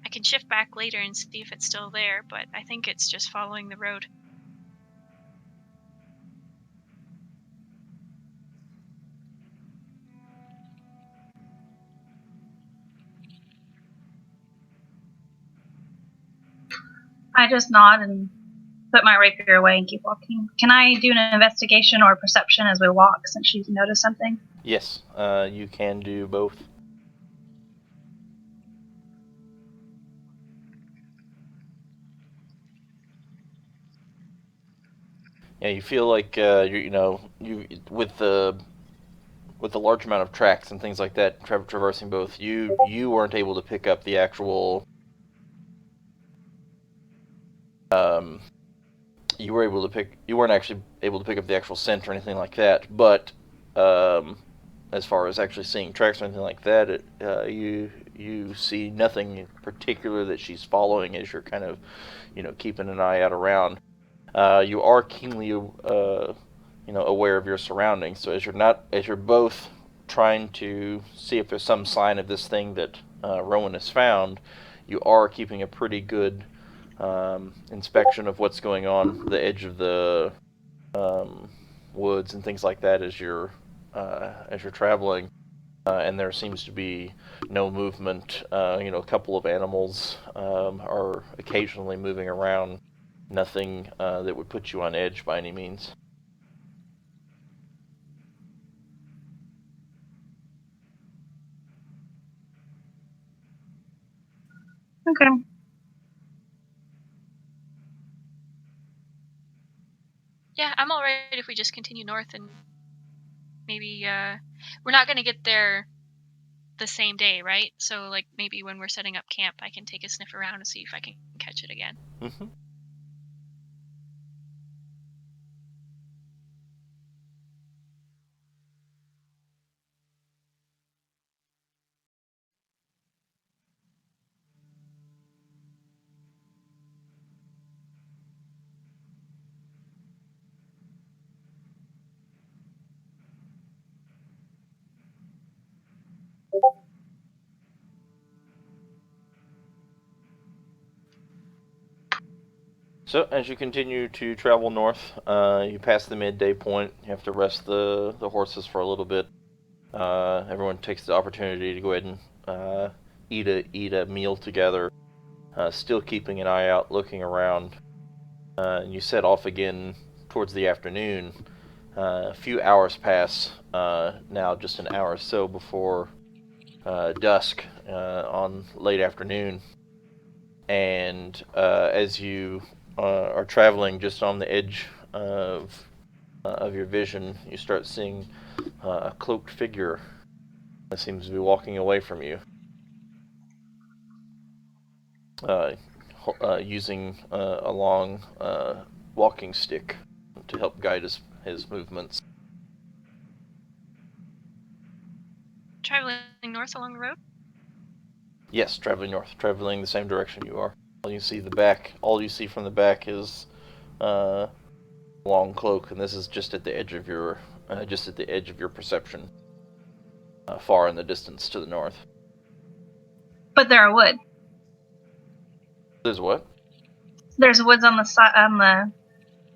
I can shift back later and see if it's still there, but I think it's just following the road. I just nod and put my rapier away and keep walking. Can I do an investigation or perception as we walk since she's noticed something? Yes, you can do both. Yeah, you feel like you with the large amount of tracks and things like that traversing both, you weren't able to pick up the actual. You weren't actually able to pick up the actual scent or anything like that, but as far as actually seeing tracks or anything like that, you see nothing in particular that she's following as you're kind of keeping an eye out around. You are keenly aware of your surroundings, so as you're both trying to see if there's some sign of this thing that Rowan has found, you are keeping a pretty good inspection of what's going on the edge of the woods and things like that as you're traveling. And there seems to be no movement. A couple of animals are occasionally moving around. Nothing that would put you on edge by any means. Okay. Yeah, I'm alright if we just continue north and maybe We're not going to get there the same day, right? So, like, maybe when we're setting up camp, I can take a sniff around and see if I can catch it again. Mm-hmm. So, as you continue to travel north, you pass the midday point. You have to rest the horses for a little bit. Everyone takes the opportunity to go ahead and eat a meal together, still keeping an eye out, looking around. And you set off again towards the afternoon. A few hours pass, now just an hour or so before dusk on late afternoon. And as you are traveling just on the edge of your vision, you start seeing a cloaked figure that seems to be walking away from you, using a long walking stick to help guide his movements. Traveling north along the road? Yes, traveling north, traveling the same direction you are. All you see from the back is long cloak, and this is just at the edge of your perception, far in the distance to the north. But there are wood. There's what? There's woods on the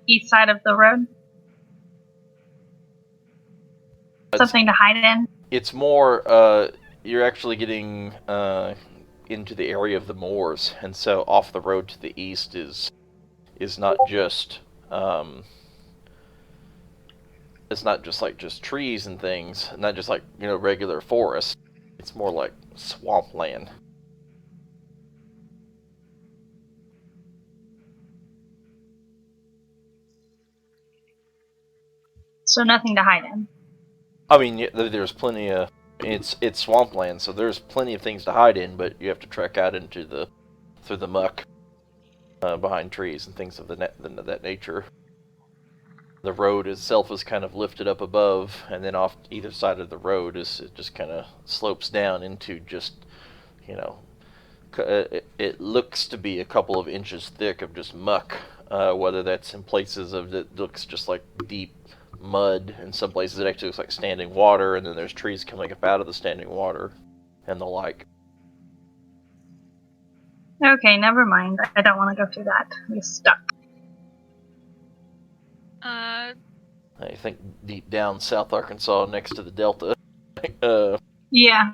east side of the road. Something to hide in. It's more. You're actually getting into the area of the moors, and so off the road to the east is not just. It's not just like just trees and things, not just like regular forest. It's more like swampland. So nothing to hide in. I mean, there's plenty of. It's swampland, so there's plenty of things to hide in, but you have to trek out into through the muck, behind trees and things of that nature. The road itself is kind of lifted up above, and then off either side of the road it just kind of slopes down into just, it looks to be a couple of inches thick of just muck. Whether that's in places of it looks just like deep mud, in some places it actually looks like standing water, and then there's trees coming up out of the standing water, and the like. Okay, never mind. I don't want to go through that. I'm stuck. I think deep down South Arkansas, next to the Delta. Yeah.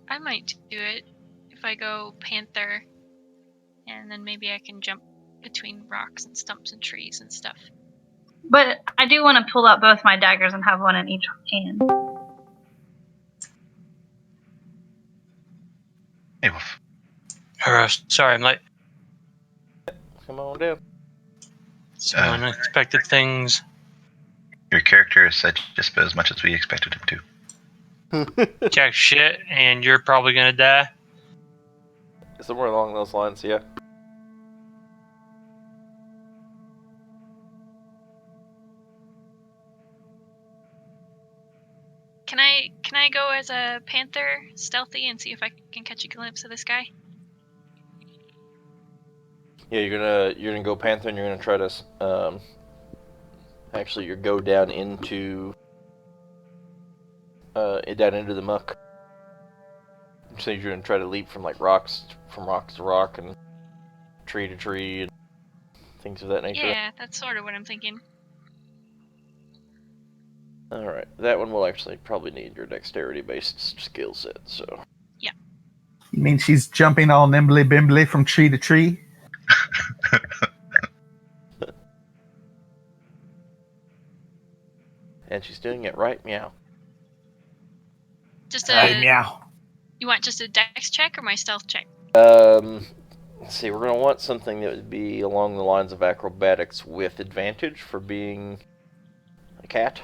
I might do it if I go Panther, and then maybe I can jump between rocks and stumps and trees and stuff. But I do want to pull out both my daggers and have one in each hand. Hey, Wolf. Sorry, I'm late. Come on down. Some unexpected things. Your character has said just about as much as we expected him to. Jack shit, and you're probably gonna die. Somewhere along those lines, yeah. Can I go as a panther, stealthy, and see if I can catch a glimpse of this guy? Yeah, you're gonna go Panther, and you're gonna try to actually you go down into the muck. So you're gonna try to leap from rock to rock and tree to tree and things of that nature. Yeah, that's sort of what I'm thinking. All right, that one will actually probably need your dexterity-based skill set. So. Yeah. You mean she's jumping all nimbly bimbly from tree to tree? And she's doing it right, meow. Just Hey, meow. You want just a dex check or my stealth check? Let's see, we're going to want something that would be along the lines of acrobatics with advantage for being a cat.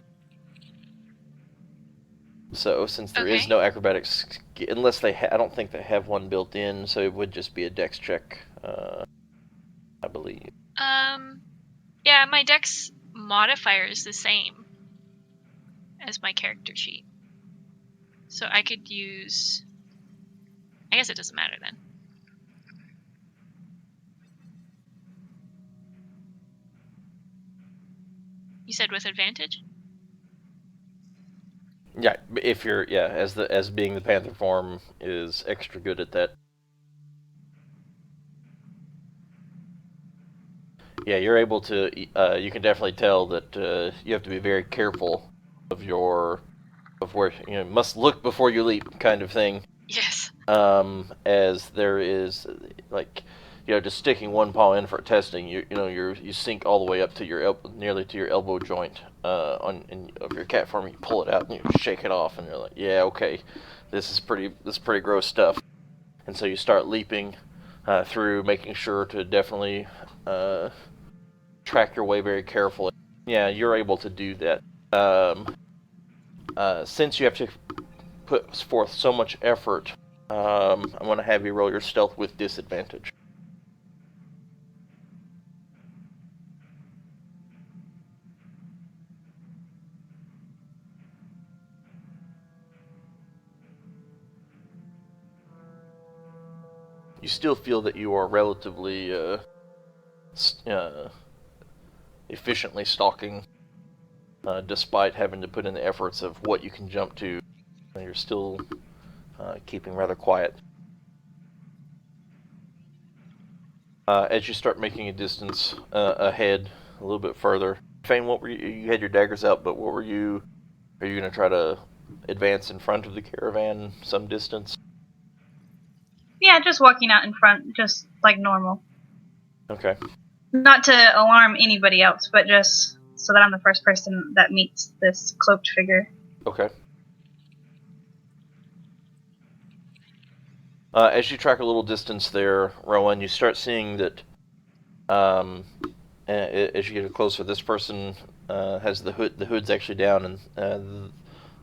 So, since there is Okay. no acrobatics, unless they I don't think they have one built in, so it would just be a dex check, I believe. Yeah, my dex modifier is the same as my character sheet. So I could use... I guess it doesn't matter then. You said with advantage? Yeah, if you're as being the panther form is extra good at that. Yeah, you're able to. You can definitely tell that you have to be very careful of where must look before you leap kind of thing. Yes. As there is just sticking one paw in for testing, you sink all the way up to your nearly to your elbow joint of your cat form. You pull it out and you shake it off, and you're like, yeah, okay, this is pretty gross stuff. And so you start leaping through, making sure to definitely track your way very carefully. Yeah, you're able to do that. Since you have to put forth so much effort, I'm going to have you roll your stealth with disadvantage. You still feel that you are relatively efficiently stalking, despite having to put in the efforts of what you can jump to. You're still keeping rather quiet. As you start making a distance ahead, a little bit further, Fane, what were you had your daggers out, but what were you? Are you going to try to advance in front of the caravan some distance? Yeah, just walking out in front, just like normal. Okay. Not to alarm anybody else, but just so that I'm the first person that meets this cloaked figure. Okay. As you track a little distance there, Rowan, you start seeing that as you get closer, this person has the hood. The hood's actually down, and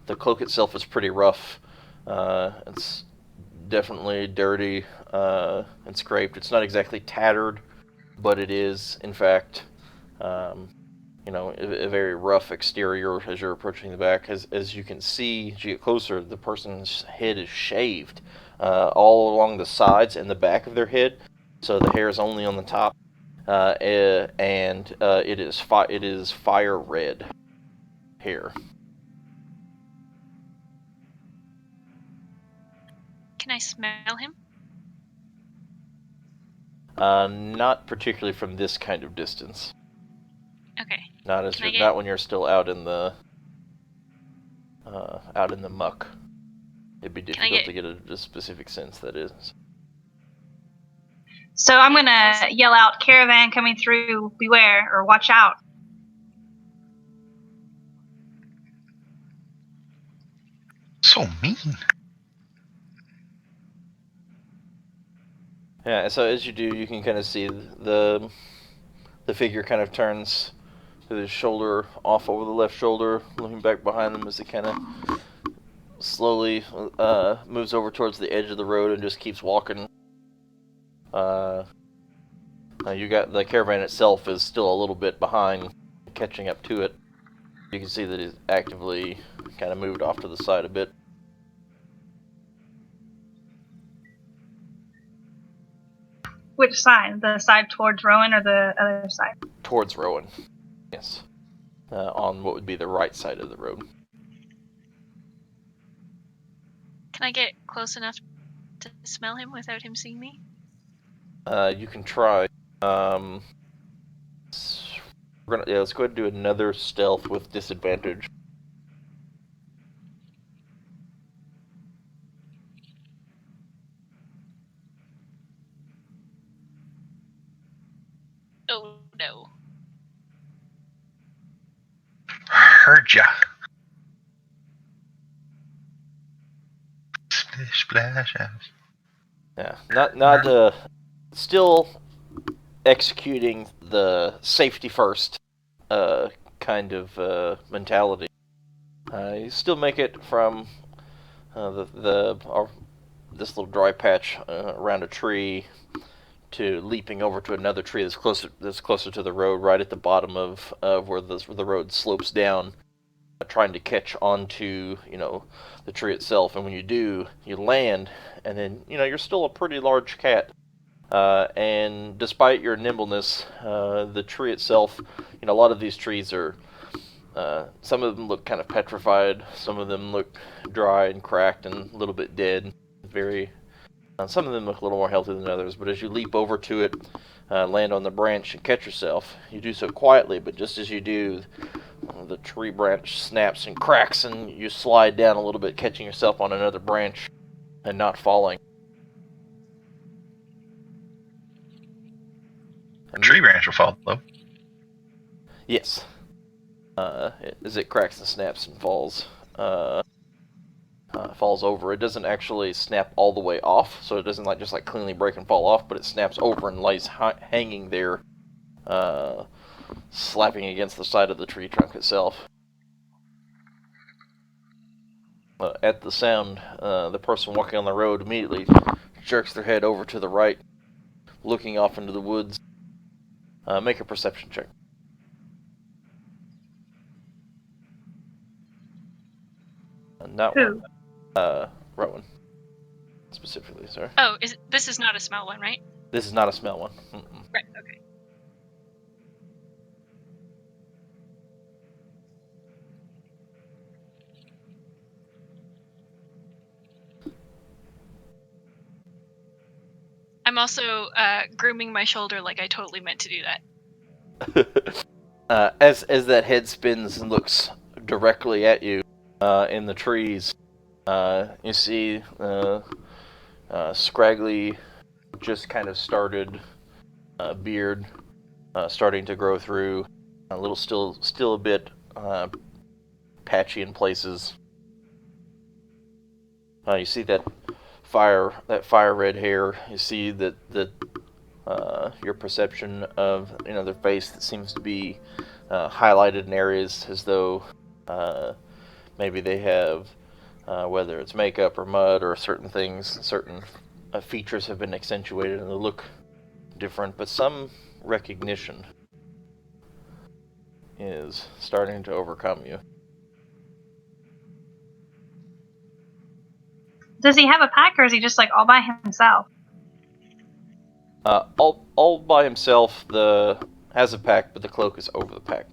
the cloak itself is pretty rough. It's definitely dirty and scraped. It's not exactly tattered, but it is, in fact, a very rough exterior as you're approaching the back. As you can see, as you get closer, the person's head is shaved all along the sides and the back of their head, so the hair is only on the top, and it is fire red hair. Can I smell him? Not particularly from this kind of distance. Okay. Not when you're still out in the muck. It'd be difficult to get a specific sense, that is. So I'm gonna yell out, "Caravan coming through, beware," or "Watch out." So mean. Yeah, so as you do, you can kind of see the figure kind of turns his shoulder off over the left shoulder, looking back behind them as it kind of slowly moves over towards the edge of the road and just keeps walking. You got the caravan itself is still a little bit behind, catching up to it. You can see that he's actively kind of moved off to the side a bit. Which side? The side towards Rowan or the other side? Towards Rowan, yes. On what would be the right side of the road. Can I get close enough to smell him without him seeing me? You can try. Let's go ahead and do another stealth with disadvantage. Oh no. Heard ya. Splish splash. Yeah, not still executing the safety first kind of mentality. You still make it from this little dry patch around a tree to leaping over to another tree that's closer to the road, right at the bottom of where the road slopes down, trying to catch onto the tree itself. And when you do, you land, and then you're still a pretty large cat. And despite your nimbleness, the tree itself, a lot of these trees are, some of them look kind of petrified, some of them look dry and cracked and a little bit dead. Some of them look a little more healthy than others, but as you leap over to it, land on the branch and catch yourself, you do so quietly, but just as you do, the tree branch snaps and cracks and you slide down a little bit, catching yourself on another branch and not falling. A tree branch will fall, though. Yes. As it cracks and snaps and falls over. It doesn't actually snap all the way off, so it doesn't just cleanly break and fall off, but it snaps over and lays hanging there, slapping against the side of the tree trunk itself. At the sound, the person walking on the road immediately jerks their head over to the right, looking off into the woods. Make a perception check. Not Who? Rowan. Specifically, sorry. Oh, this is not a smell one, right? This is not a smell one. Mm-mm. Right, okay. I'm also grooming my shoulder like I totally meant to do that. As that head spins and looks directly at you in the trees, you see scraggly, just kind of started beard starting to grow through, a little still a bit patchy in places. You see that fire red hair. You see that your perception of their face that seems to be highlighted in areas as though maybe they have whether it's makeup or mud or certain things, certain features have been accentuated and they look different, but some recognition is starting to overcome you. Does he have a pack, or is he just all by himself? All by himself. Has a pack, but the cloak is over the pack.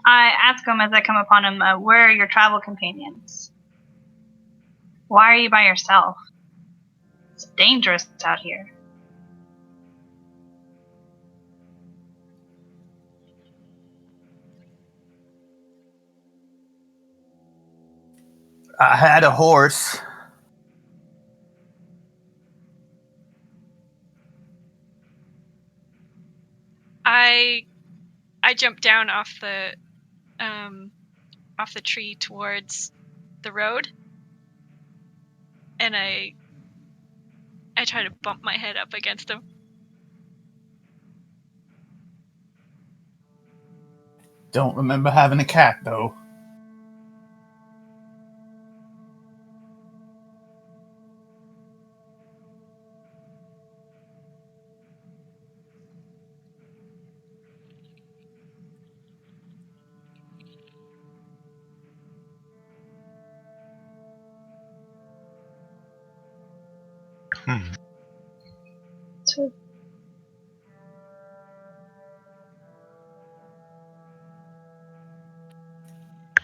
I ask him as I come upon him, where are your travel companions? Why are you by yourself? It's dangerous out here. I had a horse. I jumped down off the tree towards the road, and I try to bump my head up against him. Don't remember having a cat, though. So,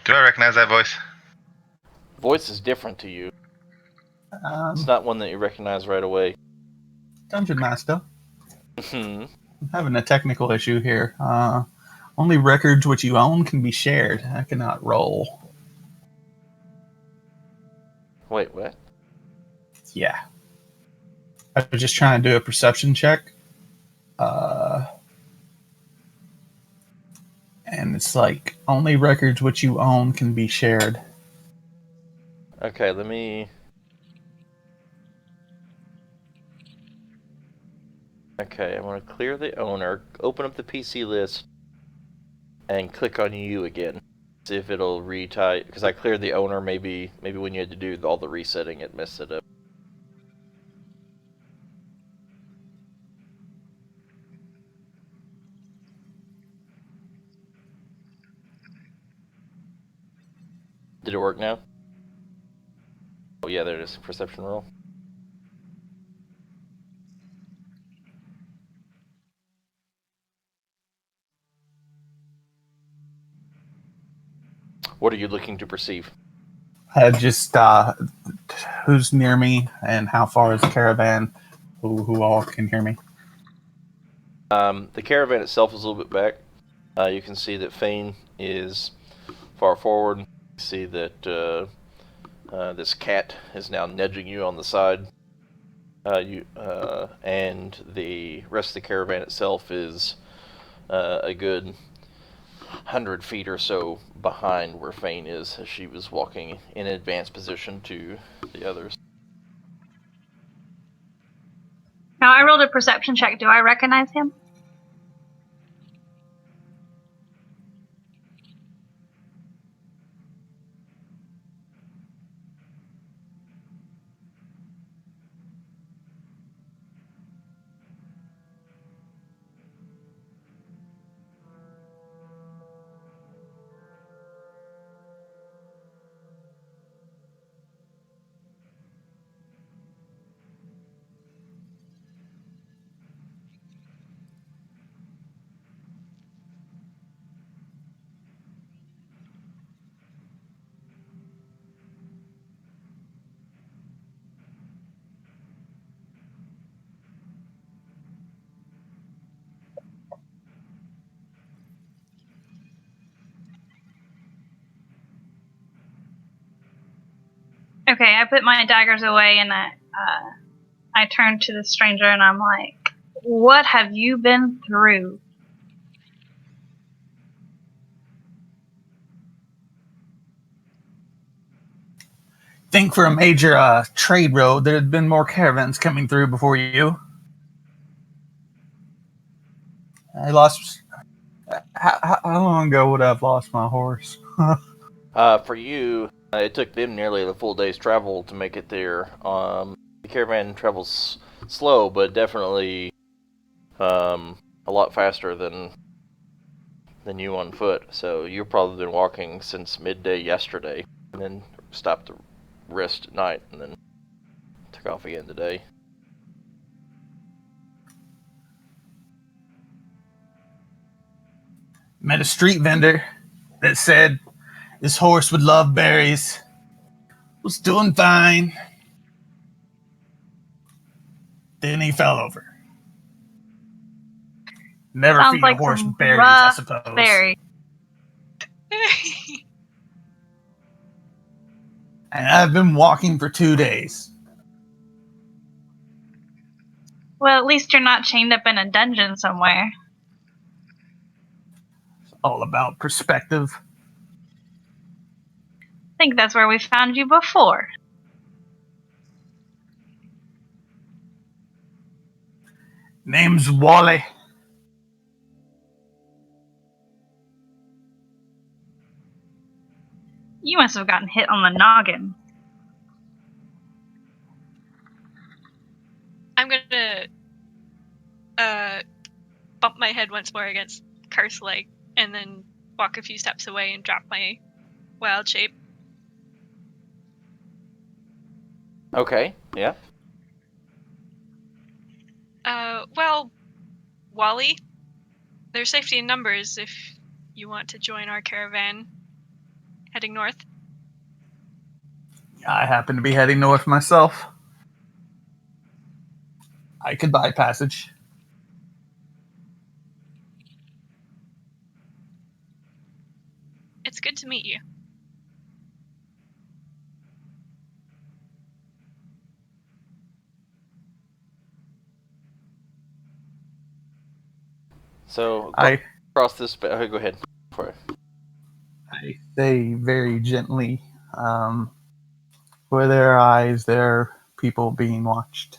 Do I recognize that voice? Voice is different to you. It's not one that you recognize right away. Dungeon Master. Hmm. I'm having a technical issue here. Only records which you own can be shared. I cannot roll. Wait, what? Yeah. I was just trying to do a And it's like, only records which you own can be shared. Okay, let me... Okay, I'm going to clear the owner, open up the PC list, and click on you again. See if it'll retie, because I cleared the owner, maybe when you had to do all the resetting, it messed it up. Did it work now? Oh yeah, there it is, perception roll. What are you looking to perceive? Just who's near me and how far is the caravan? Who all can hear me? The caravan itself is a little bit back. You can see that Fane is far forward. You see that this cat is now nudging you on the side. And the rest of the caravan itself is a good 100 feet or so behind where Fane is, as she was walking in advanced position to the others. Now I rolled a perception check. Do I recognize him? Okay, I put my daggers away and I turn to the stranger and I'm like, "What have you been through?" Think for a major trade road, there had been more caravans coming through before you. I lost. How long ago would I have lost my horse? For you, it took them nearly a full day's travel to make it there. The caravan travels slow, but definitely a lot faster than you on foot. So you've probably been walking since midday yesterday, and then stopped to rest at night, and then took off again today. Met a street vendor that said this horse would love berries. Was doing fine. Then he fell over. Never Sounds feed like a horse some berries, I rough suppose. berries. And I've been walking for 2 days. Well, at least you're not chained up in a dungeon somewhere. All about perspective. I think that's where we found you before. Name's Wally. You must have gotten hit on the noggin. I'm gonna bump my head once more against Karth's leg, and then walk a few steps away and drop my wild shape. Okay, yeah. Well, Wally, there's safety in numbers if you want to join our caravan heading north. I happen to be heading north myself. I could buy passage. It's good to meet you. So I across this. Go ahead. For I say very gently, for their eyes, there are people being watched.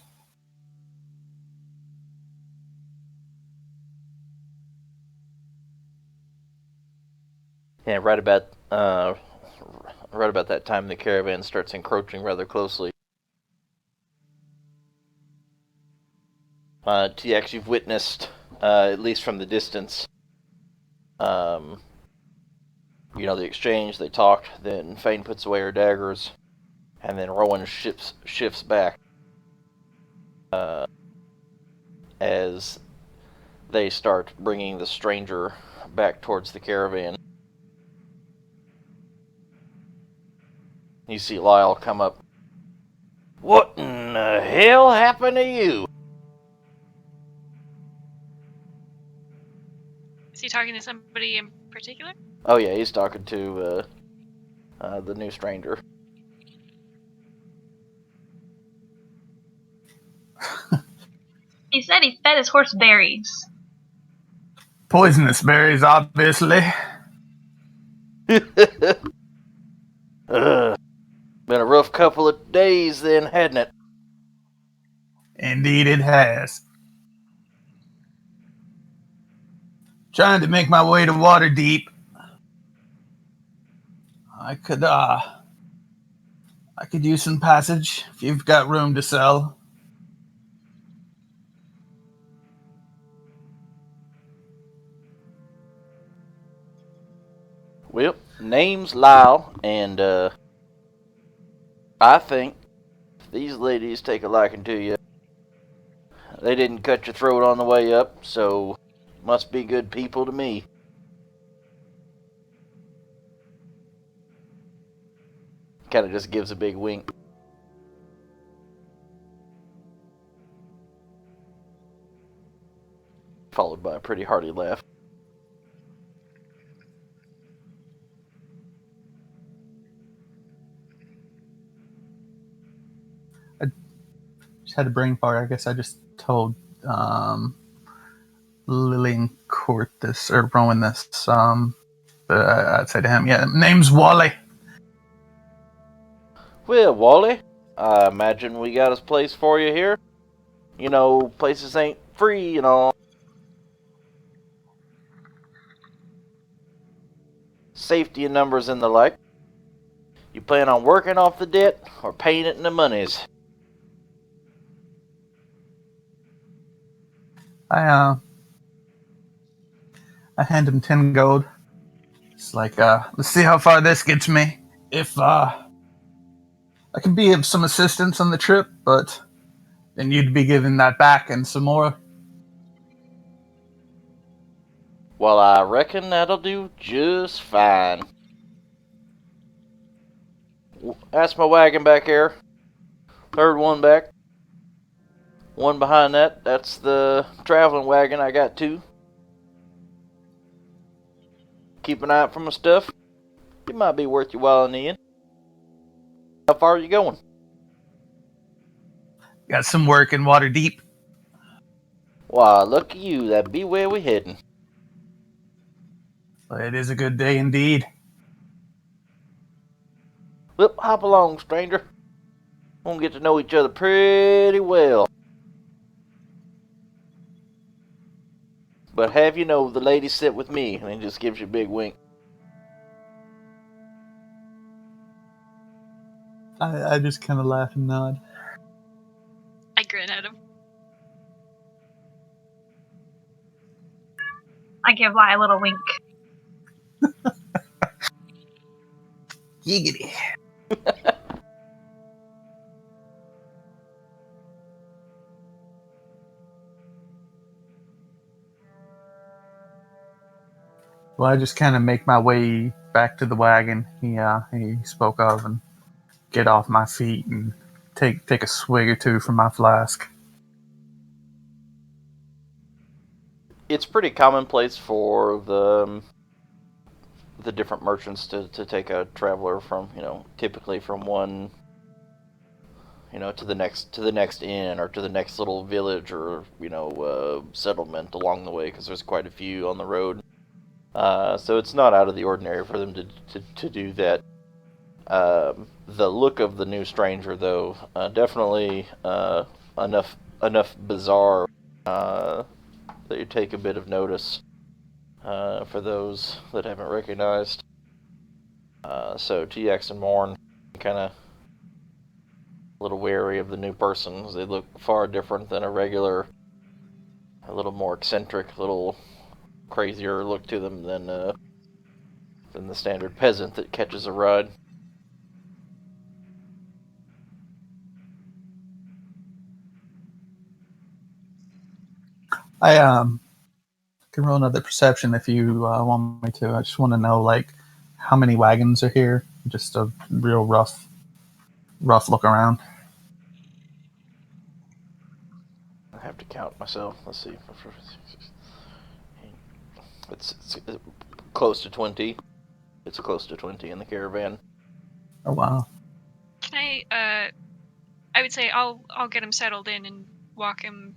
yeah, right about that time, the caravan starts encroaching rather closely. TX, you've witnessed, at least from the distance, the exchange. They talked. Then Fane puts away her daggers, and then Rowan shifts back as they start bringing the stranger back towards the caravan. You see Lyle come up. What in the hell happened to you? Is he talking to somebody in particular? Oh yeah, he's talking to the new stranger. He said he fed his horse berries. Poisonous berries, obviously. Been a rough couple of days then, hadn't it? Indeed, it has. Trying to make my way to Waterdeep. I could use some passage if you've got room to sell. Well, name's Lyle, and I think if these ladies take a liking to you, they didn't cut your throat on the way up, so must be good people to me. Kind of just gives a big wink. Followed by a pretty hearty laugh. Just had a brain fart. I guess I just told Lillian Court this, or Rowan this. But I'd say to him, yeah, name's Wally. Well, Wally, I imagine we got a place for you here. You know, places ain't free and all. Safety in numbers and the like. You plan on working off the debt or paying it in the monies? I hand him 10 gold. It's like, let's see how far this gets me. If I could be of some assistance on the trip, but then you'd be giving that back and some more. Well, I reckon that'll do just fine. That's my wagon back here. Third one back. One behind that. That's the traveling wagon. I got two. Keep an eye out for my stuff. It might be worth your while in the end. How far are you going? Got some work in Waterdeep. Why, lucky you. That'd be where we heading. It is a good day indeed. Well, hop along, stranger. We'll get to know each other pretty well. But have you know, the lady sit with me, and he just gives you a big wink. I just kind of laugh and nod. I grin at him. I give Lai a little wink. Giggity. Well, I just kind of make my way back to the wagon he spoke of and get off my feet and take a swig or two from my flask. It's pretty commonplace for the different merchants to take a traveler from, typically from one, to the next inn or to the next little village or, settlement along the way, because there's quite a few on the road. So it's not out of the ordinary for them to do that. The look of the new stranger, though, definitely enough bizarre that you take a bit of notice for those that haven't recognized. So TX and Morn kind of a little wary of the new persons. They look far different than a regular, a little more eccentric, a little crazier look to them than the standard peasant that catches a ride. I can roll another perception if you want me to. I just want to know like how many wagons are here. Just a real rough look around. I have to count myself. Let's see. It's close to 20. It's close to 20 in the caravan. Oh wow. Can I would say I'll get him settled in and walk him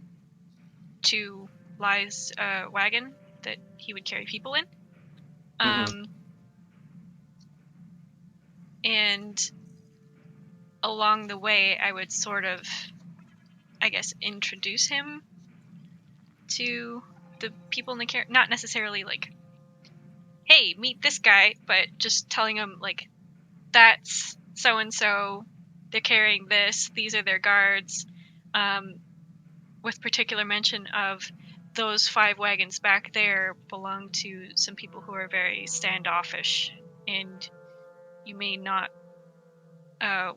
to Lai's wagon that he would carry people in. And along the way, I would sort of, I guess, introduce him to the people in the car. Not necessarily like, hey, meet this guy, but just telling him like, that's so and so. They're carrying this. These are their guards. With particular mention of those 5 wagons back there belong to some people who are very standoffish, and you may not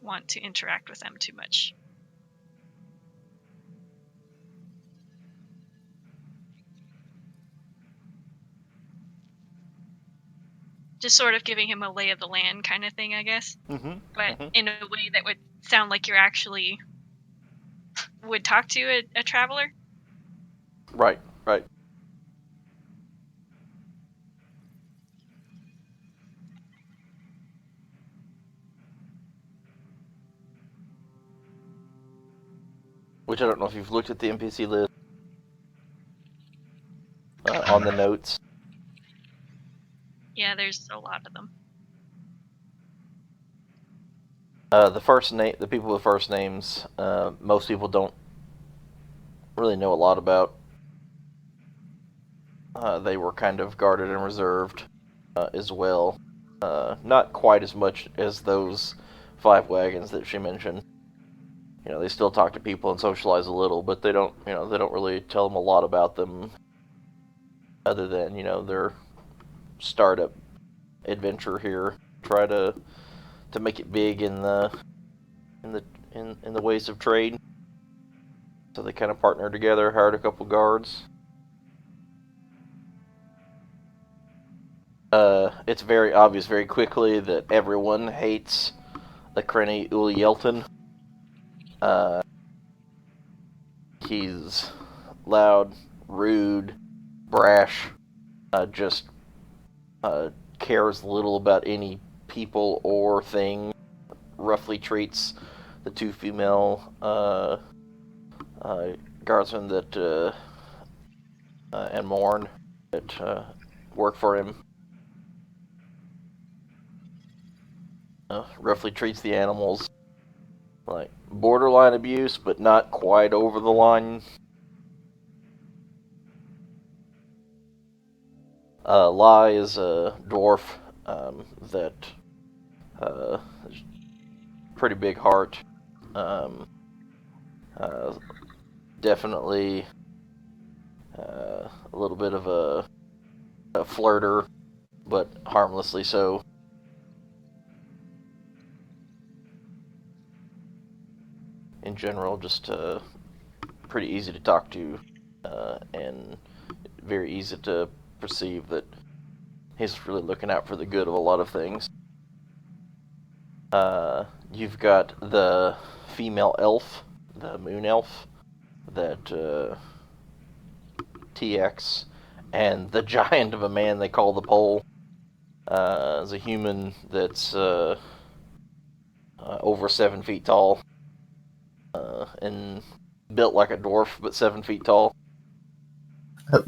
want to interact with them too much. Just sort of giving him a lay of the land kind of thing, I guess. But in a way that would sound like you're actually would talk to a traveler. Right. Which I don't know if you've looked at the NPC list on the notes. Yeah, there's a lot of them. The people with first names, most people don't really know a lot about. They were kind of guarded and reserved as well. Not quite as much as those 5 wagons that she mentioned. They still talk to people and socialize a little, but they don't really tell them a lot about them, other than their startup adventure here. Try to make it big in the ways of trade. So they kind of partnered together, hired a couple guards. It's very obvious very quickly that everyone hates Akreni Ulielton. He's loud, rude, brash, just cares little about any people or thing. Roughly treats the 2 female guardsmen that and Morn that work for him. Roughly treats the animals like borderline abuse, but not quite over the line. Lai is a dwarf that pretty big heart. Definitely a little bit of a flirter, but harmlessly so. In general, just pretty easy to talk to, and very easy to perceive that he's really looking out for the good of a lot of things. You've got the female elf, the moon elf, that TX, and the giant of a man they call the pole. Is a human that's over 7 feet tall, and built like a dwarf, but 7 feet tall.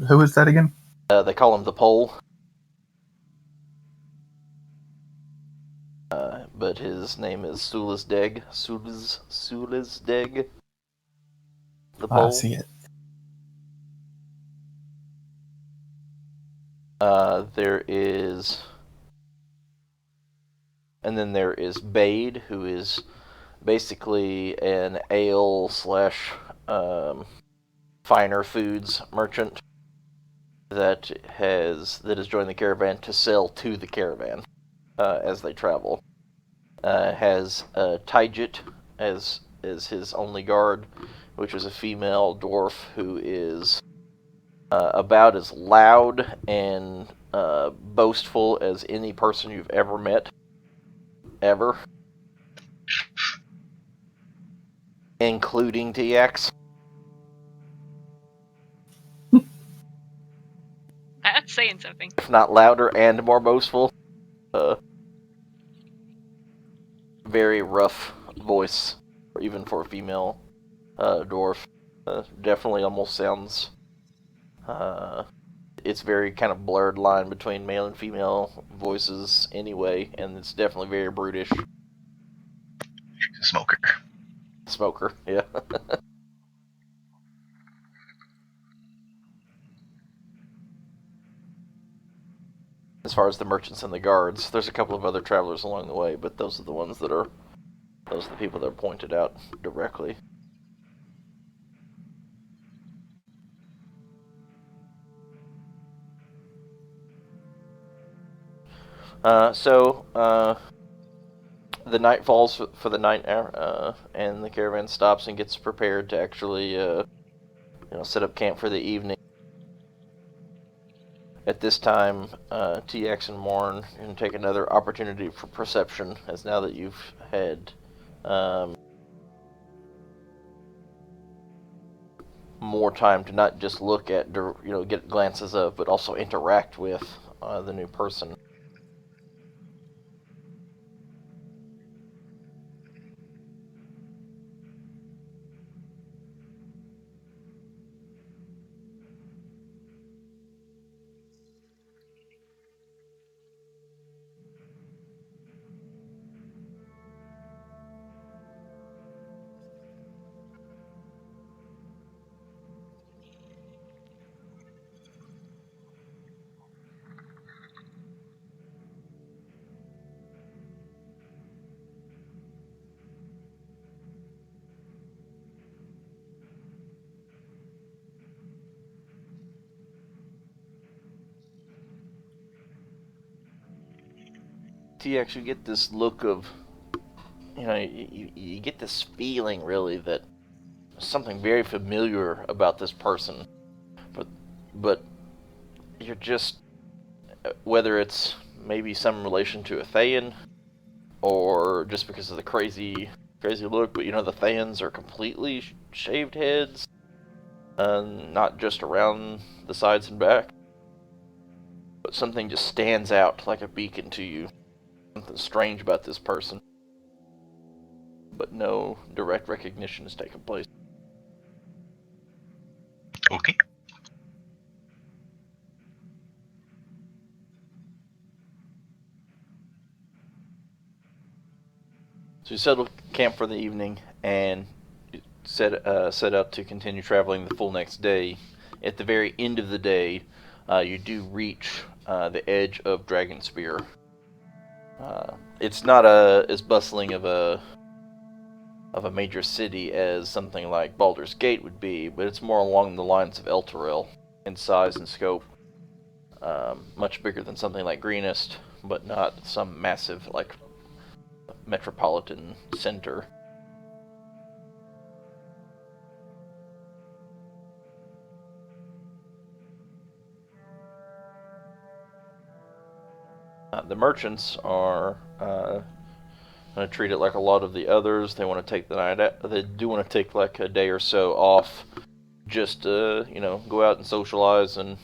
Who is that again? They call him the pole. but his name is Sulizdeg. Sulizdeg. The I pole. see it. There is, and then there is Bade, who is basically an ale slash finer foods merchant that has joined the caravan to sell to the caravan as they travel. Has Taijit as his only guard, which is a female dwarf who is about as loud and boastful as any person you've ever met, ever, including TX. That's saying something. If not louder and more boastful. Very rough voice, even for a female dwarf. Definitely almost sounds. It's very kind of blurred line between male and female voices anyway, and it's definitely very brutish. Smoker. Smoker, yeah. As far as the merchants and the guards, there's a couple of other travelers along the way, but those are the ones that are, those are the people that are pointed out directly. The night falls for the night, and the caravan stops and gets prepared to actually, set up camp for the evening. At this time, TX and Morn can take another opportunity for perception, as now that you've had more time to not just look at, get glances of, but also interact with the new person. TX, you get this look of, you get this feeling really that something very familiar about this person, but you're just, whether it's maybe some relation to a Thayan, or just because of the crazy look, but the Thayans are completely shaved heads, not just around the sides and back, but something just stands out like a beacon to you. Something strange about this person, but no direct recognition has taken place. Okay. So you settle camp for the evening and set out to continue traveling the full next day. At the very end of the day, you do reach the edge of Dragonspear. It's not as bustling of a major city as something like Baldur's Gate would be, but it's more along the lines of Elturel in size and scope. Much bigger than something like Greenest, but not some massive metropolitan center. The merchants are going to treat it like a lot of the others. They want to take the night out. They do want to take like a day or so off, just to go out and socialize and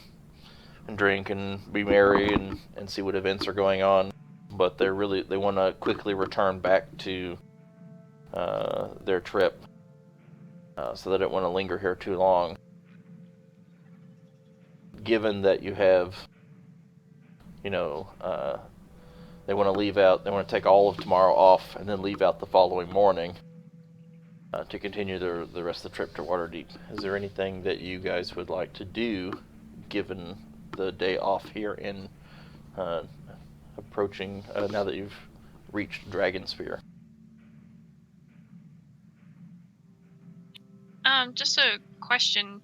drink and be merry and see what events are going on. But they want to quickly return back to their trip, so they don't want to linger here too long. Given that you have they want to leave out. They want to take all of tomorrow off and then leave out the following morning to continue the rest of the trip to Waterdeep. Is there anything that you guys would like to do, given the day off here in approaching now that you've reached Dragonspear? Just a question.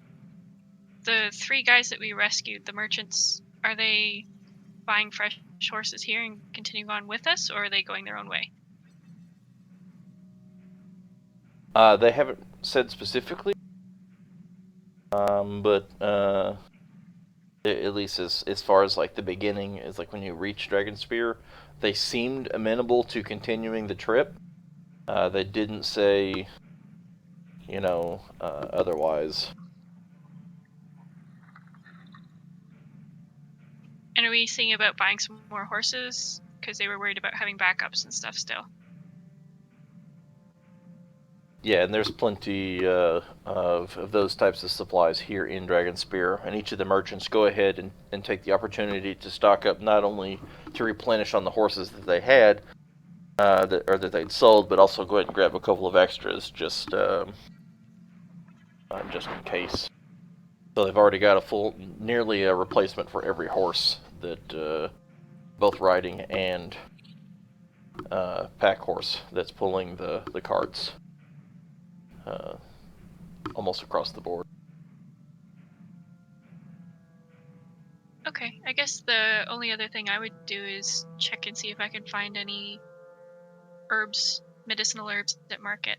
The 3 guys that we rescued, the merchants, are they buying fresh horses here and continuing on with us, or are they going their own way? They haven't said specifically, but at least as far as like the beginning is like when you reach Dragonspear, they seemed amenable to continuing the trip. They didn't say, otherwise. And are we seeing about buying some more horses? Because they were worried about having backups and stuff still. Yeah, and there's plenty of those types of supplies here in Dragonspear, and each of the merchants go ahead and take the opportunity to stock up not only to replenish on the horses that they had, that they'd sold, but also go ahead and grab a couple of extras just in case. So they've already got nearly a replacement for every horse that both riding and pack horse that's pulling the carts. Almost across the board. Okay, I guess the only other thing I would do is check and see if I can find any herbs, medicinal herbs at market.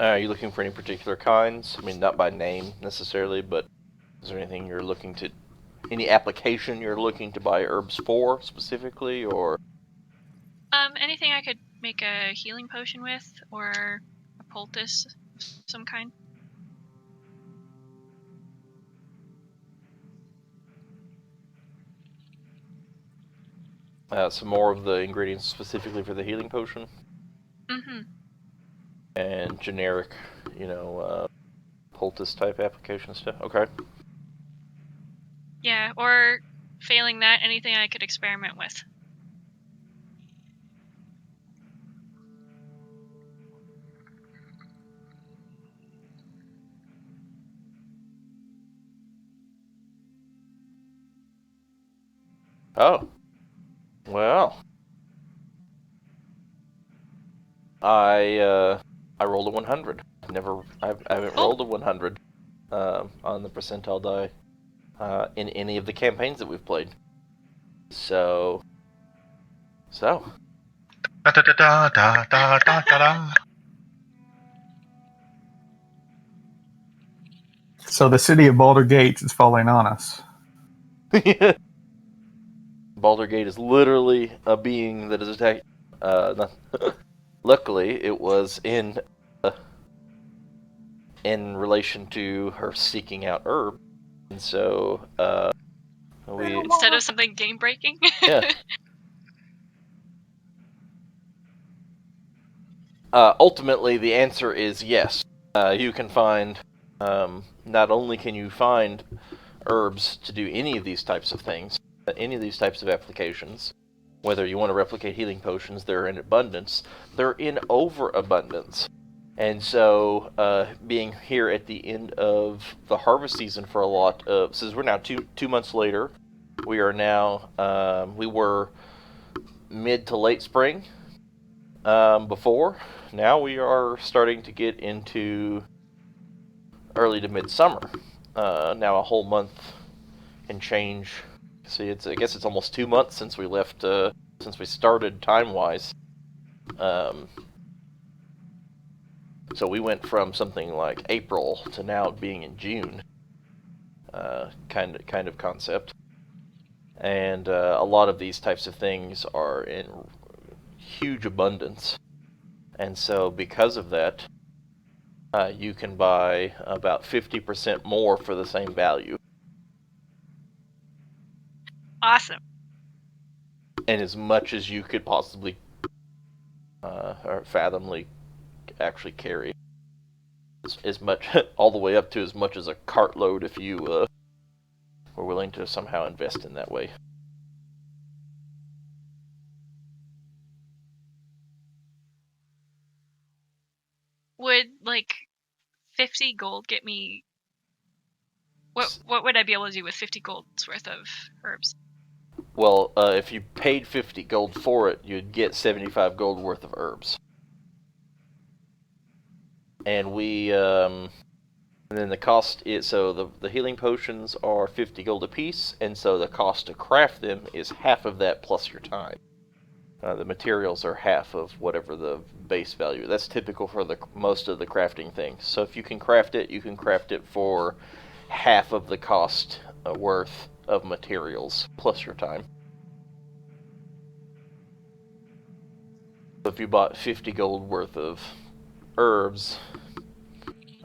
Are you looking for any particular kinds? I mean, not by name necessarily, but is there anything you're looking to, any application you're looking to buy herbs for specifically, or? Anything I could make a healing potion with, or a poultice of some kind. Some more of the ingredients specifically for the healing potion? Mm-hmm. And generic, poultice type application stuff? Okay. Yeah, or failing that, anything I could experiment with. Oh. Well. I rolled a 100. I haven't rolled a 100 on the percentile die in any of the campaigns that we've played. So. Da da da da da da da da. So the city of Baldur Gates is falling on us. Baldur Gate is literally a being that is attacked. Luckily, it was in relation to her seeking out herb, and so we Instead of something game breaking. yeah. Ultimately, the answer is yes. You can find. Not only can you find herbs to do any of these types of things, any of these types of applications, whether you want to replicate healing potions, they're in abundance. They're in overabundance. And so, being here at the end of the harvest season for a lot of, since we're now two months later, we are now, we were mid to late spring before. Now we are starting to get into early to midsummer. Now a whole month and change. See, I guess it's almost 2 months since we left, since we started time-wise. So we went from something like April to now being in June, kind of concept. And a lot of these types of things are in huge abundance. And so because of that, you can buy about 50% more for the same value. Awesome. And as much as you could possibly or fathomly actually carry as much, all the way up to as much as a cartload if you were willing to somehow invest in that way. Would like 50 gold get me? What would I be able to do with 50 gold's worth of herbs? Well, if you paid 50 gold for it, you'd get 75 gold worth of herbs. And and then the cost is, so the healing potions are 50 gold apiece, and so the cost to craft them is half of that plus your time. The materials are half of whatever the base value. That's typical for most of the crafting things. So if you can craft it, you can craft it for half of the cost worth of materials plus your time. So if you bought 50 gold worth of herbs,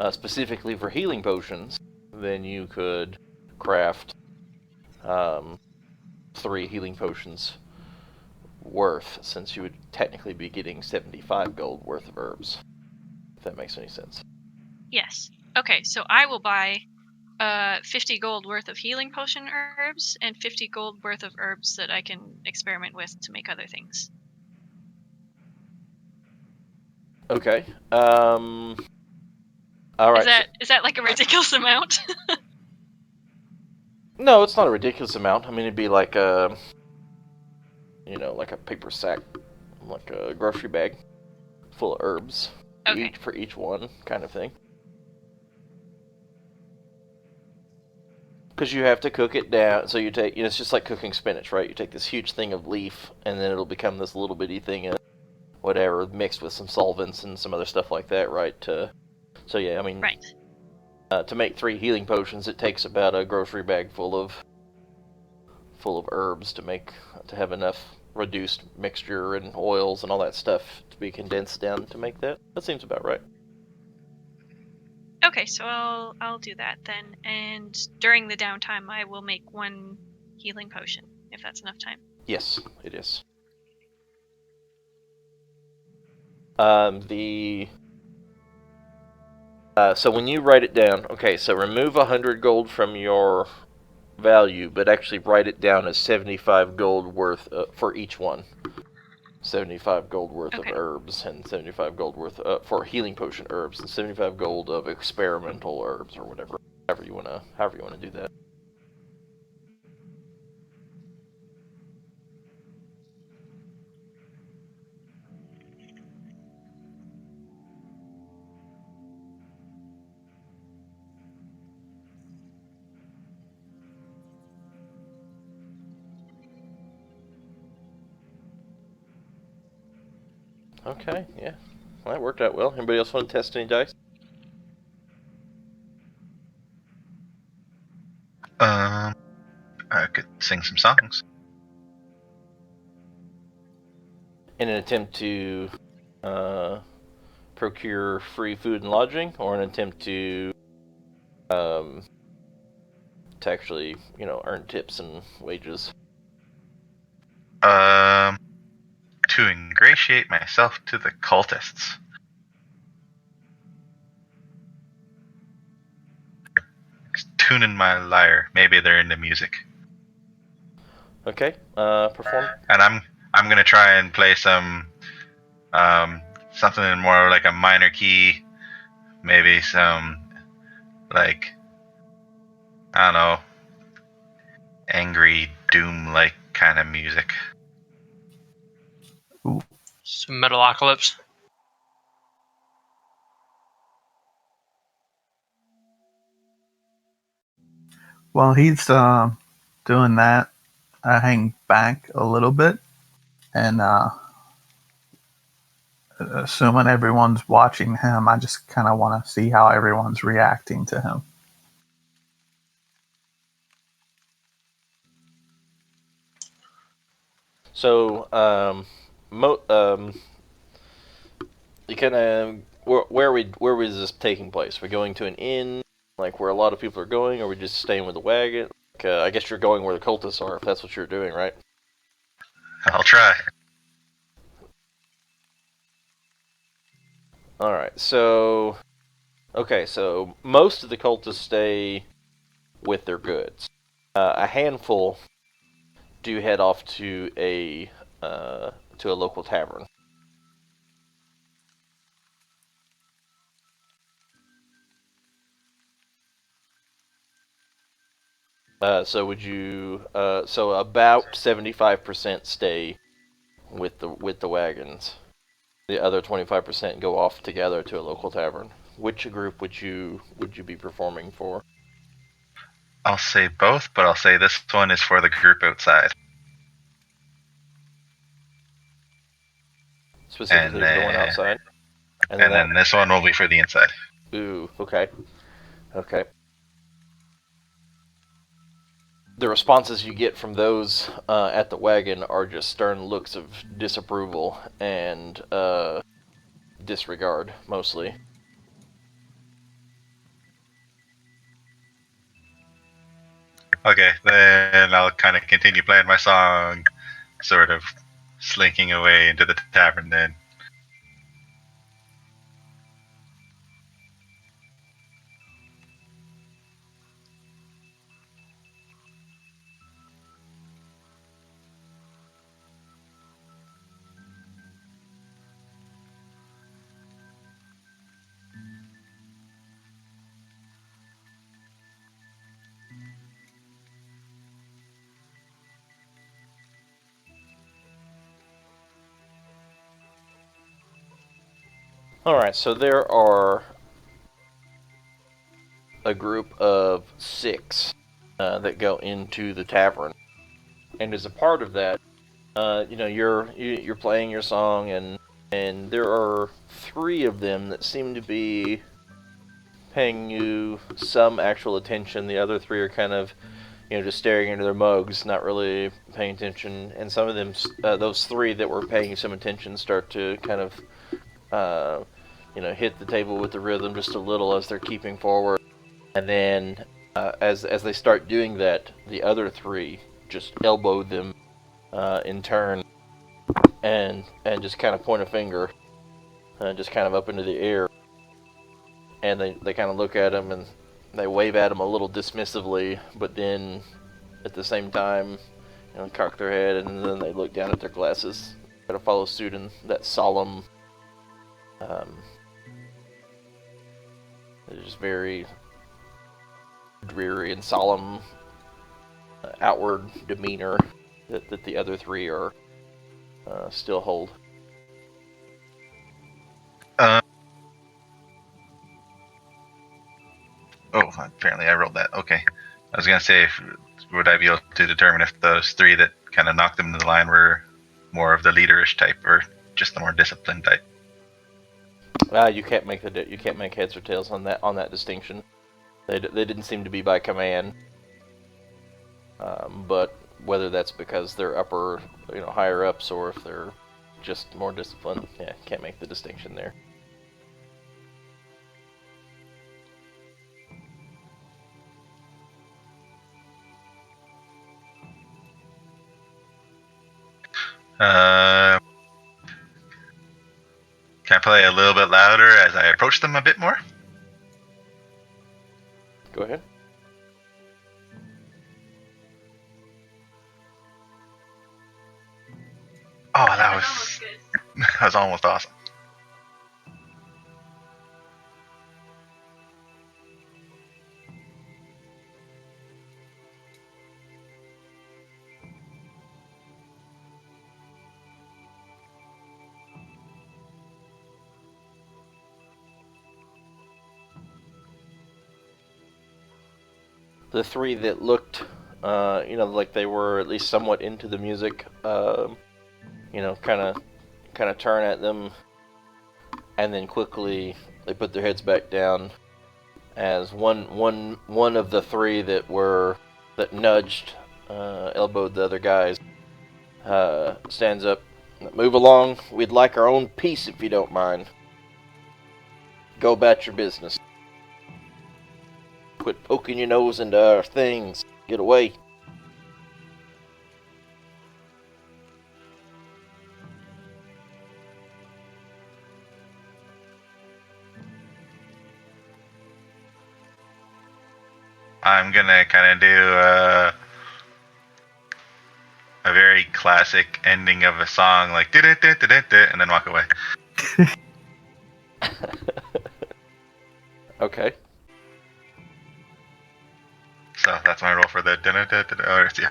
specifically for healing potions, then you could craft 3 healing potions worth, since you would technically be getting 75 gold worth of herbs, if that makes any sense. Yes. Okay, so I will buy 50 gold worth of healing potion herbs and 50 gold worth of herbs that I can experiment with to make other things. Okay. All right. Is that like a ridiculous amount? No, it's not a ridiculous amount. I mean, it'd be like a, like a paper sack, like a grocery bag full of herbs, Okay. for each one, kind of thing. Because you have to cook it down. So you take, it's just like cooking spinach, right? You take this huge thing of leaf, and then it'll become this little bitty thing of whatever, mixed with some solvents and some other stuff like that, right? So yeah, I mean, right. To make 3 healing potions, it takes about a grocery bag full of herbs to have enough reduced mixture and oils and all that stuff to be condensed down to make that. That seems about right. Okay, so I'll do that then, and during the downtime, I will make 1 healing potion if that's enough time. Yes, it is. So when you write it down, okay, so remove 100 gold from your value, but actually write it down as 75 gold worth for each one. 75 gold worth of herbs, and 75 gold worth for healing potion herbs, and 75 gold of experimental herbs, or whatever. However you wanna do that. Okay, yeah. Well, that worked out well. Anybody else want to test any dice? I could sing some songs. In an attempt to procure free food and lodging, or an attempt to actually, earn tips and wages? To ingratiate myself to the cultists. Just tuning my lyre. Maybe they're into music. Okay, perform. And I'm gonna try and play some something in more like a minor key. Maybe some like, I don't know, angry doom-like kind of music. Ooh. Some Metalocalypse. While he's doing that, I hang back a little bit, and assuming everyone's watching him, I just kind of want to see how everyone's reacting to him. So, you kind of where is this taking place? We're going to an inn, like where a lot of people are going, or are we just staying with the wagon? Like, I guess you're going where the cultists are, if that's what you're doing, right? I'll try. Alright, so... Okay, so most of the cultists stay with their goods. A handful do head off to a local tavern. So would you? So about 75% stay with the wagons. The other 25% go off together to a local tavern. Which group would you be performing for? I'll say both, but I'll say this one is for the group outside. Specifically for the one outside. And then this one will be for the inside. Ooh, okay. Okay. The responses you get from those at the wagon are just stern looks of disapproval and disregard, mostly. Okay, then I'll kind of continue playing my song, sort of slinking away into the tavern then. Alright, so there are a group of 6 that go into the tavern. And as a part of that, you're playing your song, and there are 3 of them that seem to be paying you some actual attention. The other 3 are kind of, just staring into their mugs, not really paying attention. And some of them, those 3 that were paying you some attention, start to kind of, hit the table with the rhythm just a little as they're keeping forward. And then, as they start doing that, the other 3 just elbow them in turn, and just kind of point a finger, just kind of up into the air. And they kind of look at him and they wave at him a little dismissively, but then at the same time, cock their head, and then they look down at their glasses, try to follow suit in that solemn, just very dreary and solemn outward demeanor that the other 3 are still hold. Oh, apparently I rolled that. Okay. I was going to say, would I be able to determine if those 3 that kind of knocked them into the line were more of the leaderish type or just the more disciplined type? You can't make heads or tails on that distinction. They didn't seem to be by command, but whether that's because they're upper, higher ups, or if they're just more disciplined, can't make the distinction there. Can I play a little bit louder as I approach them a bit more? Go ahead. Oh, that was almost awesome. The 3 that looked, like they were at least somewhat into the music, kind of turn at them, and then quickly they put their heads back down. As one of the 3 that nudged, elbowed the other guys, stands up. Move along. We'd like our own peace, if you don't mind. Go about your business. Quit poking your nose into our things. Get away. I'm gonna kind of do a very classic ending of a song, like "dit-dit-dit-dit-dit," and then walk away. Okay. So that's my roll for the dit-dit-dit-dit. Yeah.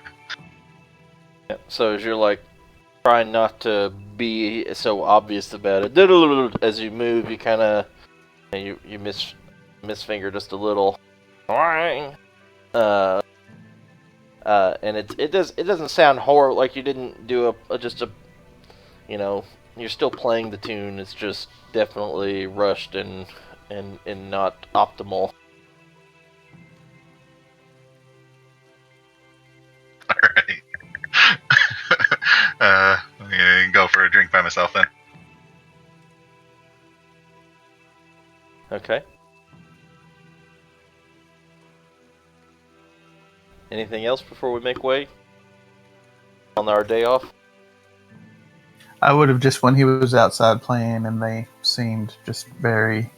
Yeah, so as you're like trying not to be so obvious about it, as you move, you kind of you misfinger just a little. And it doesn't sound horrible, like you didn't do a you're still playing the tune. It's just definitely rushed and not optimal. Alright. I'm gonna go for a drink by myself then. Okay. Anything else before we make way on our day off? I would have just, when he was outside playing and they seemed just very,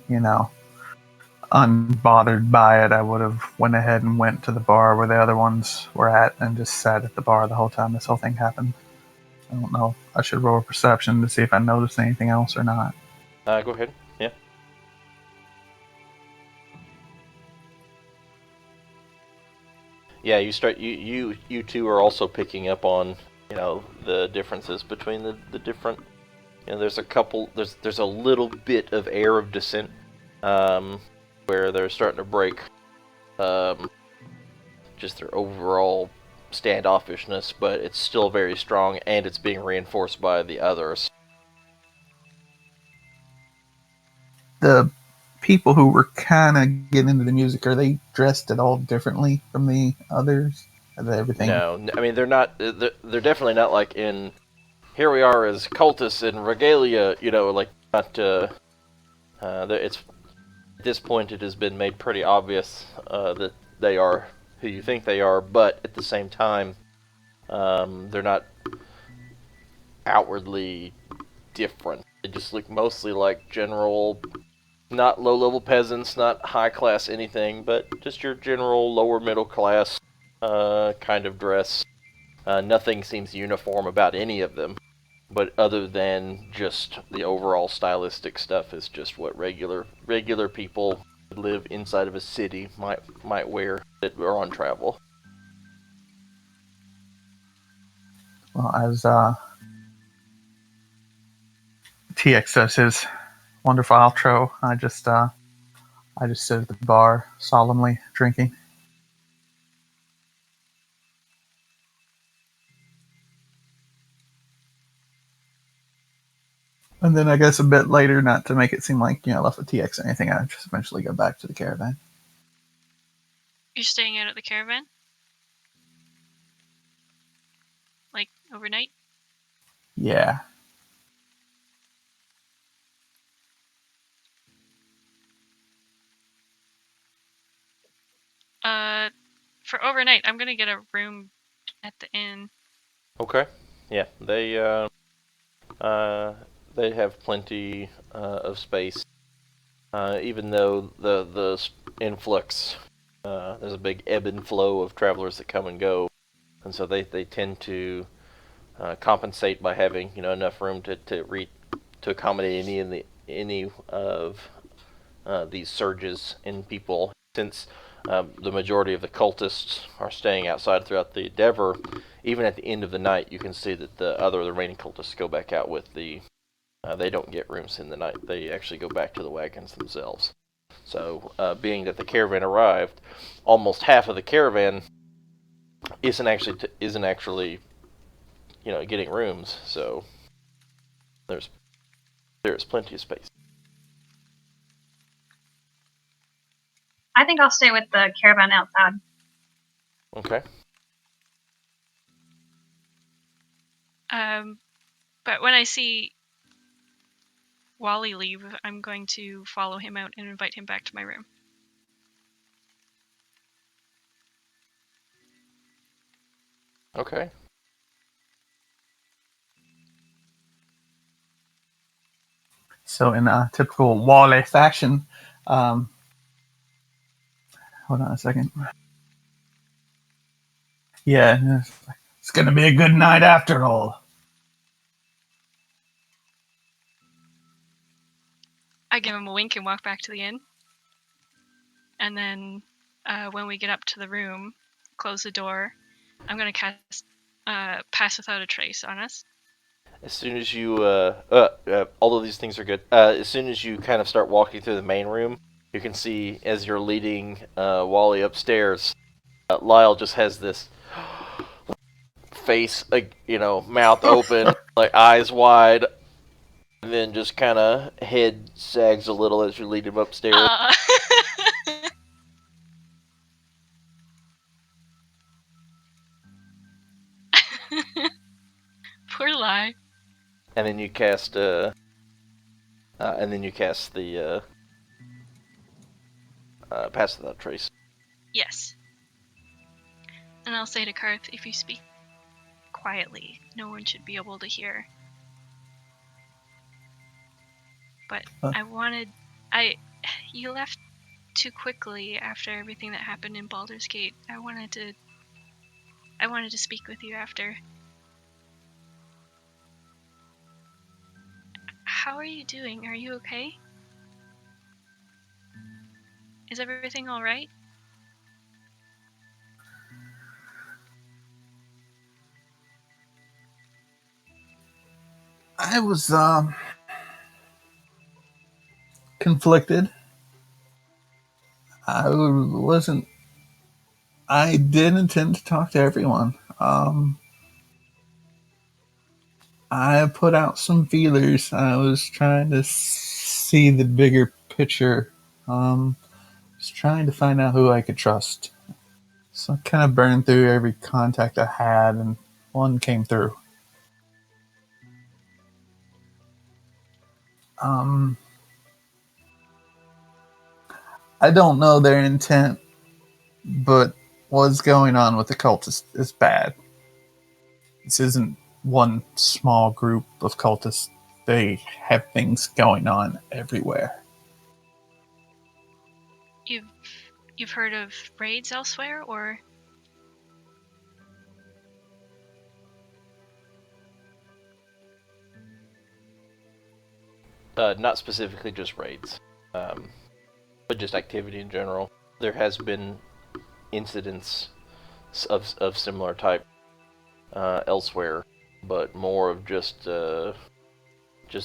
unbothered by it, I would have went ahead and went to the bar where the other ones were at and just sat at the bar the whole time this whole thing happened. I don't know. I should roll a perception to see if I noticed anything else or not. Go ahead. Yeah. Yeah, you two are also picking up on, the differences between the different, there's there's a little bit of air of dissent, where they're starting to break, just their overall standoffishness, but it's still very strong, and it's being reinforced by the others. The people who were kind of getting into the music, are they dressed at all differently from the others? Are they everything? No, I mean, they're not. They're definitely not like in. Here we are as cultists in regalia, like not. It's at this point it has been made pretty obvious that they are who you think they are, but at the same time, they're not outwardly different. They just look mostly like general, not low-level peasants, not high-class anything, but just your general lower middle class kind of dress. Nothing seems uniform about any of them, but other than just the overall stylistic stuff is just what regular people who live inside of a city might wear that are on travel. Well, as TX does his wonderful outro, I just sit at the bar solemnly drinking. And then I guess a bit later, not to make it seem like I left with TX or anything, I just eventually go back to the caravan. You're staying out at the caravan? Like overnight? Yeah. For overnight, I'm gonna get a room at the inn. Okay. Yeah, they have plenty of space. Even though the influx, there's a big ebb and flow of travelers that come and go, and so they tend to compensate by having enough room to accommodate any of these surges in people. Since the majority of the cultists are staying outside throughout the endeavor, even at the end of the night, you can see that the remaining cultists go back out with the. They don't get rooms in the night. They actually go back to the wagons themselves. So, being that the caravan arrived, almost half of the caravan isn't actually getting rooms. So there's plenty of space. I think I'll stay with the caravan outside. Okay. But when I see Wally leave, I'm going to follow him out and invite him back to my room. Okay. So in a typical Wally fashion, hold on a second. Yeah, it's gonna be a good night after all. I give him a wink and walk back to the inn. And then when we get up to the room, close the door. I'm going to cast Pass Without a Trace on us. As soon as you, all of these things are good. As soon as you kind of start walking through the main room, you can see as you're leading Wally upstairs, Lyle just has this face, mouth open, like eyes wide, and then just kind of head sags a little as you lead him upstairs. Poor lie. And then you cast, the Pass Without Trace. Yes. And I'll say to Karth, if you speak quietly, no one should be able to hear. But you left too quickly after everything that happened in Baldur's Gate. I wanted to speak with you after. How are you doing? Are you okay? Is everything all right? I was conflicted. I wasn't. I did intend to talk to everyone. I put out some feelers. I was trying to see the bigger picture. Was trying to find out who I could trust. So I kind of burned through every contact I had, and one came through. I don't know their intent, but what's going on with the cultists is bad. This isn't one small group of cultists. They have things going on everywhere. You've heard of raids elsewhere, or? Not specifically just raids, but just activity in general. There has been incidents of similar type elsewhere, but more of just the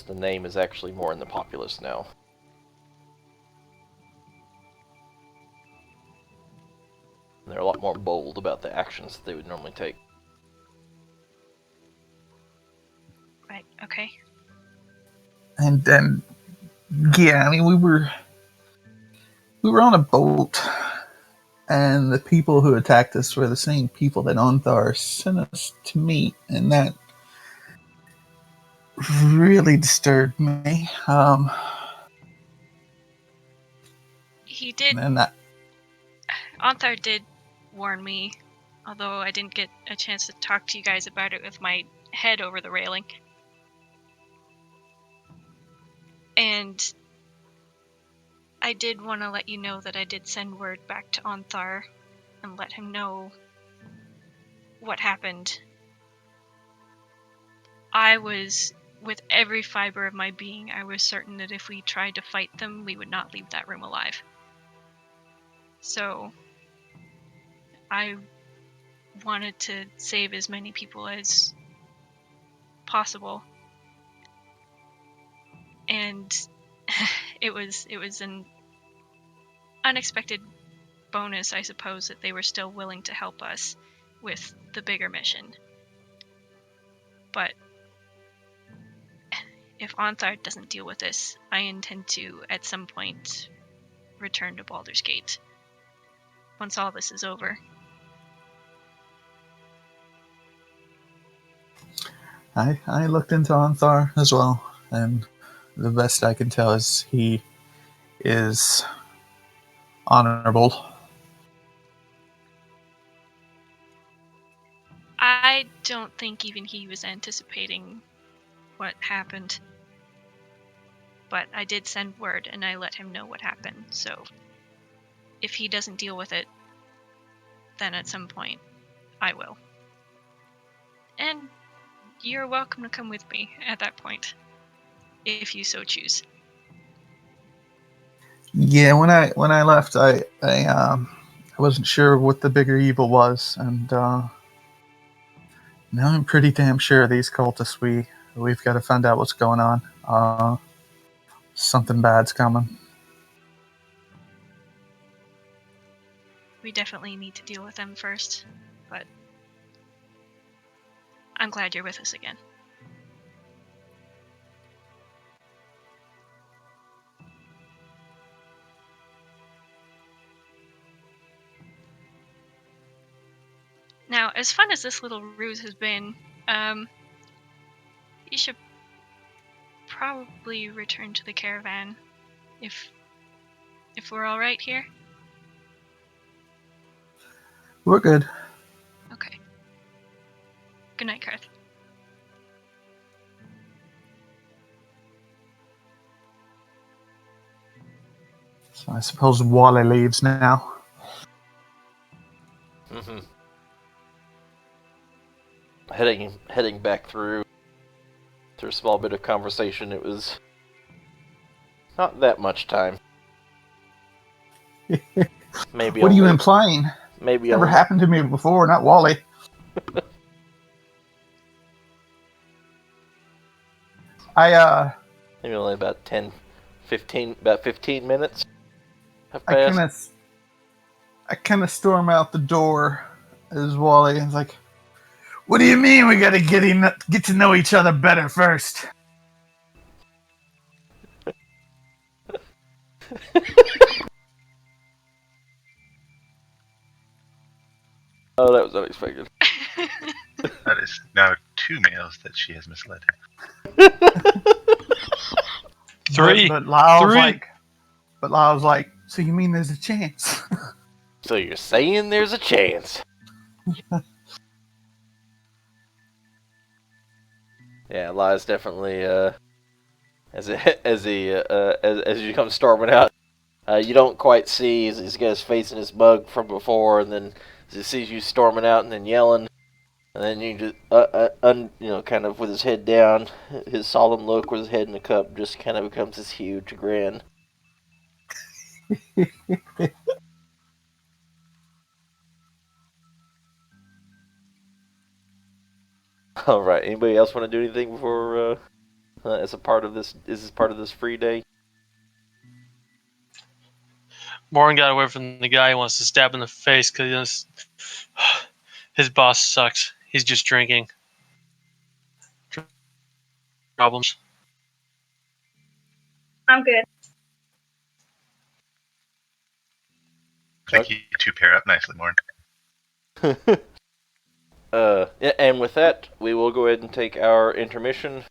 name is actually more in the populace now. And they're a lot more bold about the actions that they would normally take. Right, okay. And then, yeah, I mean, we were on a boat, and the people who attacked us were the same people that Onthar sent us to meet, and that really disturbed me. He did. Onthar did warn me, although I didn't get a chance to talk to you guys about it with my head over the railing. And I did want to let you know that I did send word back to Onthar and let him know what happened. I was, with every fiber of my being, I was certain that if we tried to fight them, we would not leave that room alive. So I wanted to save as many people as possible. And it was an unexpected bonus, I suppose, that they were still willing to help us with the bigger mission. But if Onthar doesn't deal with this, I intend to, at some point, return to Baldur's Gate. Once all this is over. I looked into Onthar as well, and the best I can tell is he is honorable. I don't think even he was anticipating what happened. But I did send word, and I let him know what happened, so if he doesn't deal with it, then at some point I will. And you're welcome to come with me at that point, if you so choose. Yeah, when I left, I wasn't sure what the bigger evil was, and now I'm pretty damn sure these cultists we've got to find out what's going on. Something bad's coming. We definitely need to deal with them first, but I'm glad you're with us again. Now, as fun as this little ruse has been, you should probably return to the caravan if we're all right here. We're good. Okay. Good night, Karth. So I suppose Wally leaves now. Mm-hmm. Heading back through a small bit of conversation. It was not that much time. Maybe. What are you only, implying? Maybe Never only, happened to me before, not Wally. maybe only about 15 minutes have I passed. kind of storm out the door as Wally is like, "What do you mean we got to get to know each other better first?" Oh, that was unexpected. That is now 2 males that she has misled. 3. But Lyle's 3. like, "So you mean there's a chance?" So you're saying there's a chance? Yeah, Lies definitely. As you come storming out, you don't quite see. He's got his face in his mug from before, and then as he sees you storming out and then yelling, and then you just kind of with his head down, his solemn look with his head in the cup just kind of becomes this huge grin. All right. Anybody else want to do anything before as a part of this? Is this part of this free day? Morgan got away from the guy who wants to stab in the face because his boss sucks. He's just drinking. Problems. I'm good. I think you two pair up nicely, Morn. And with that, we will go ahead and take our intermission.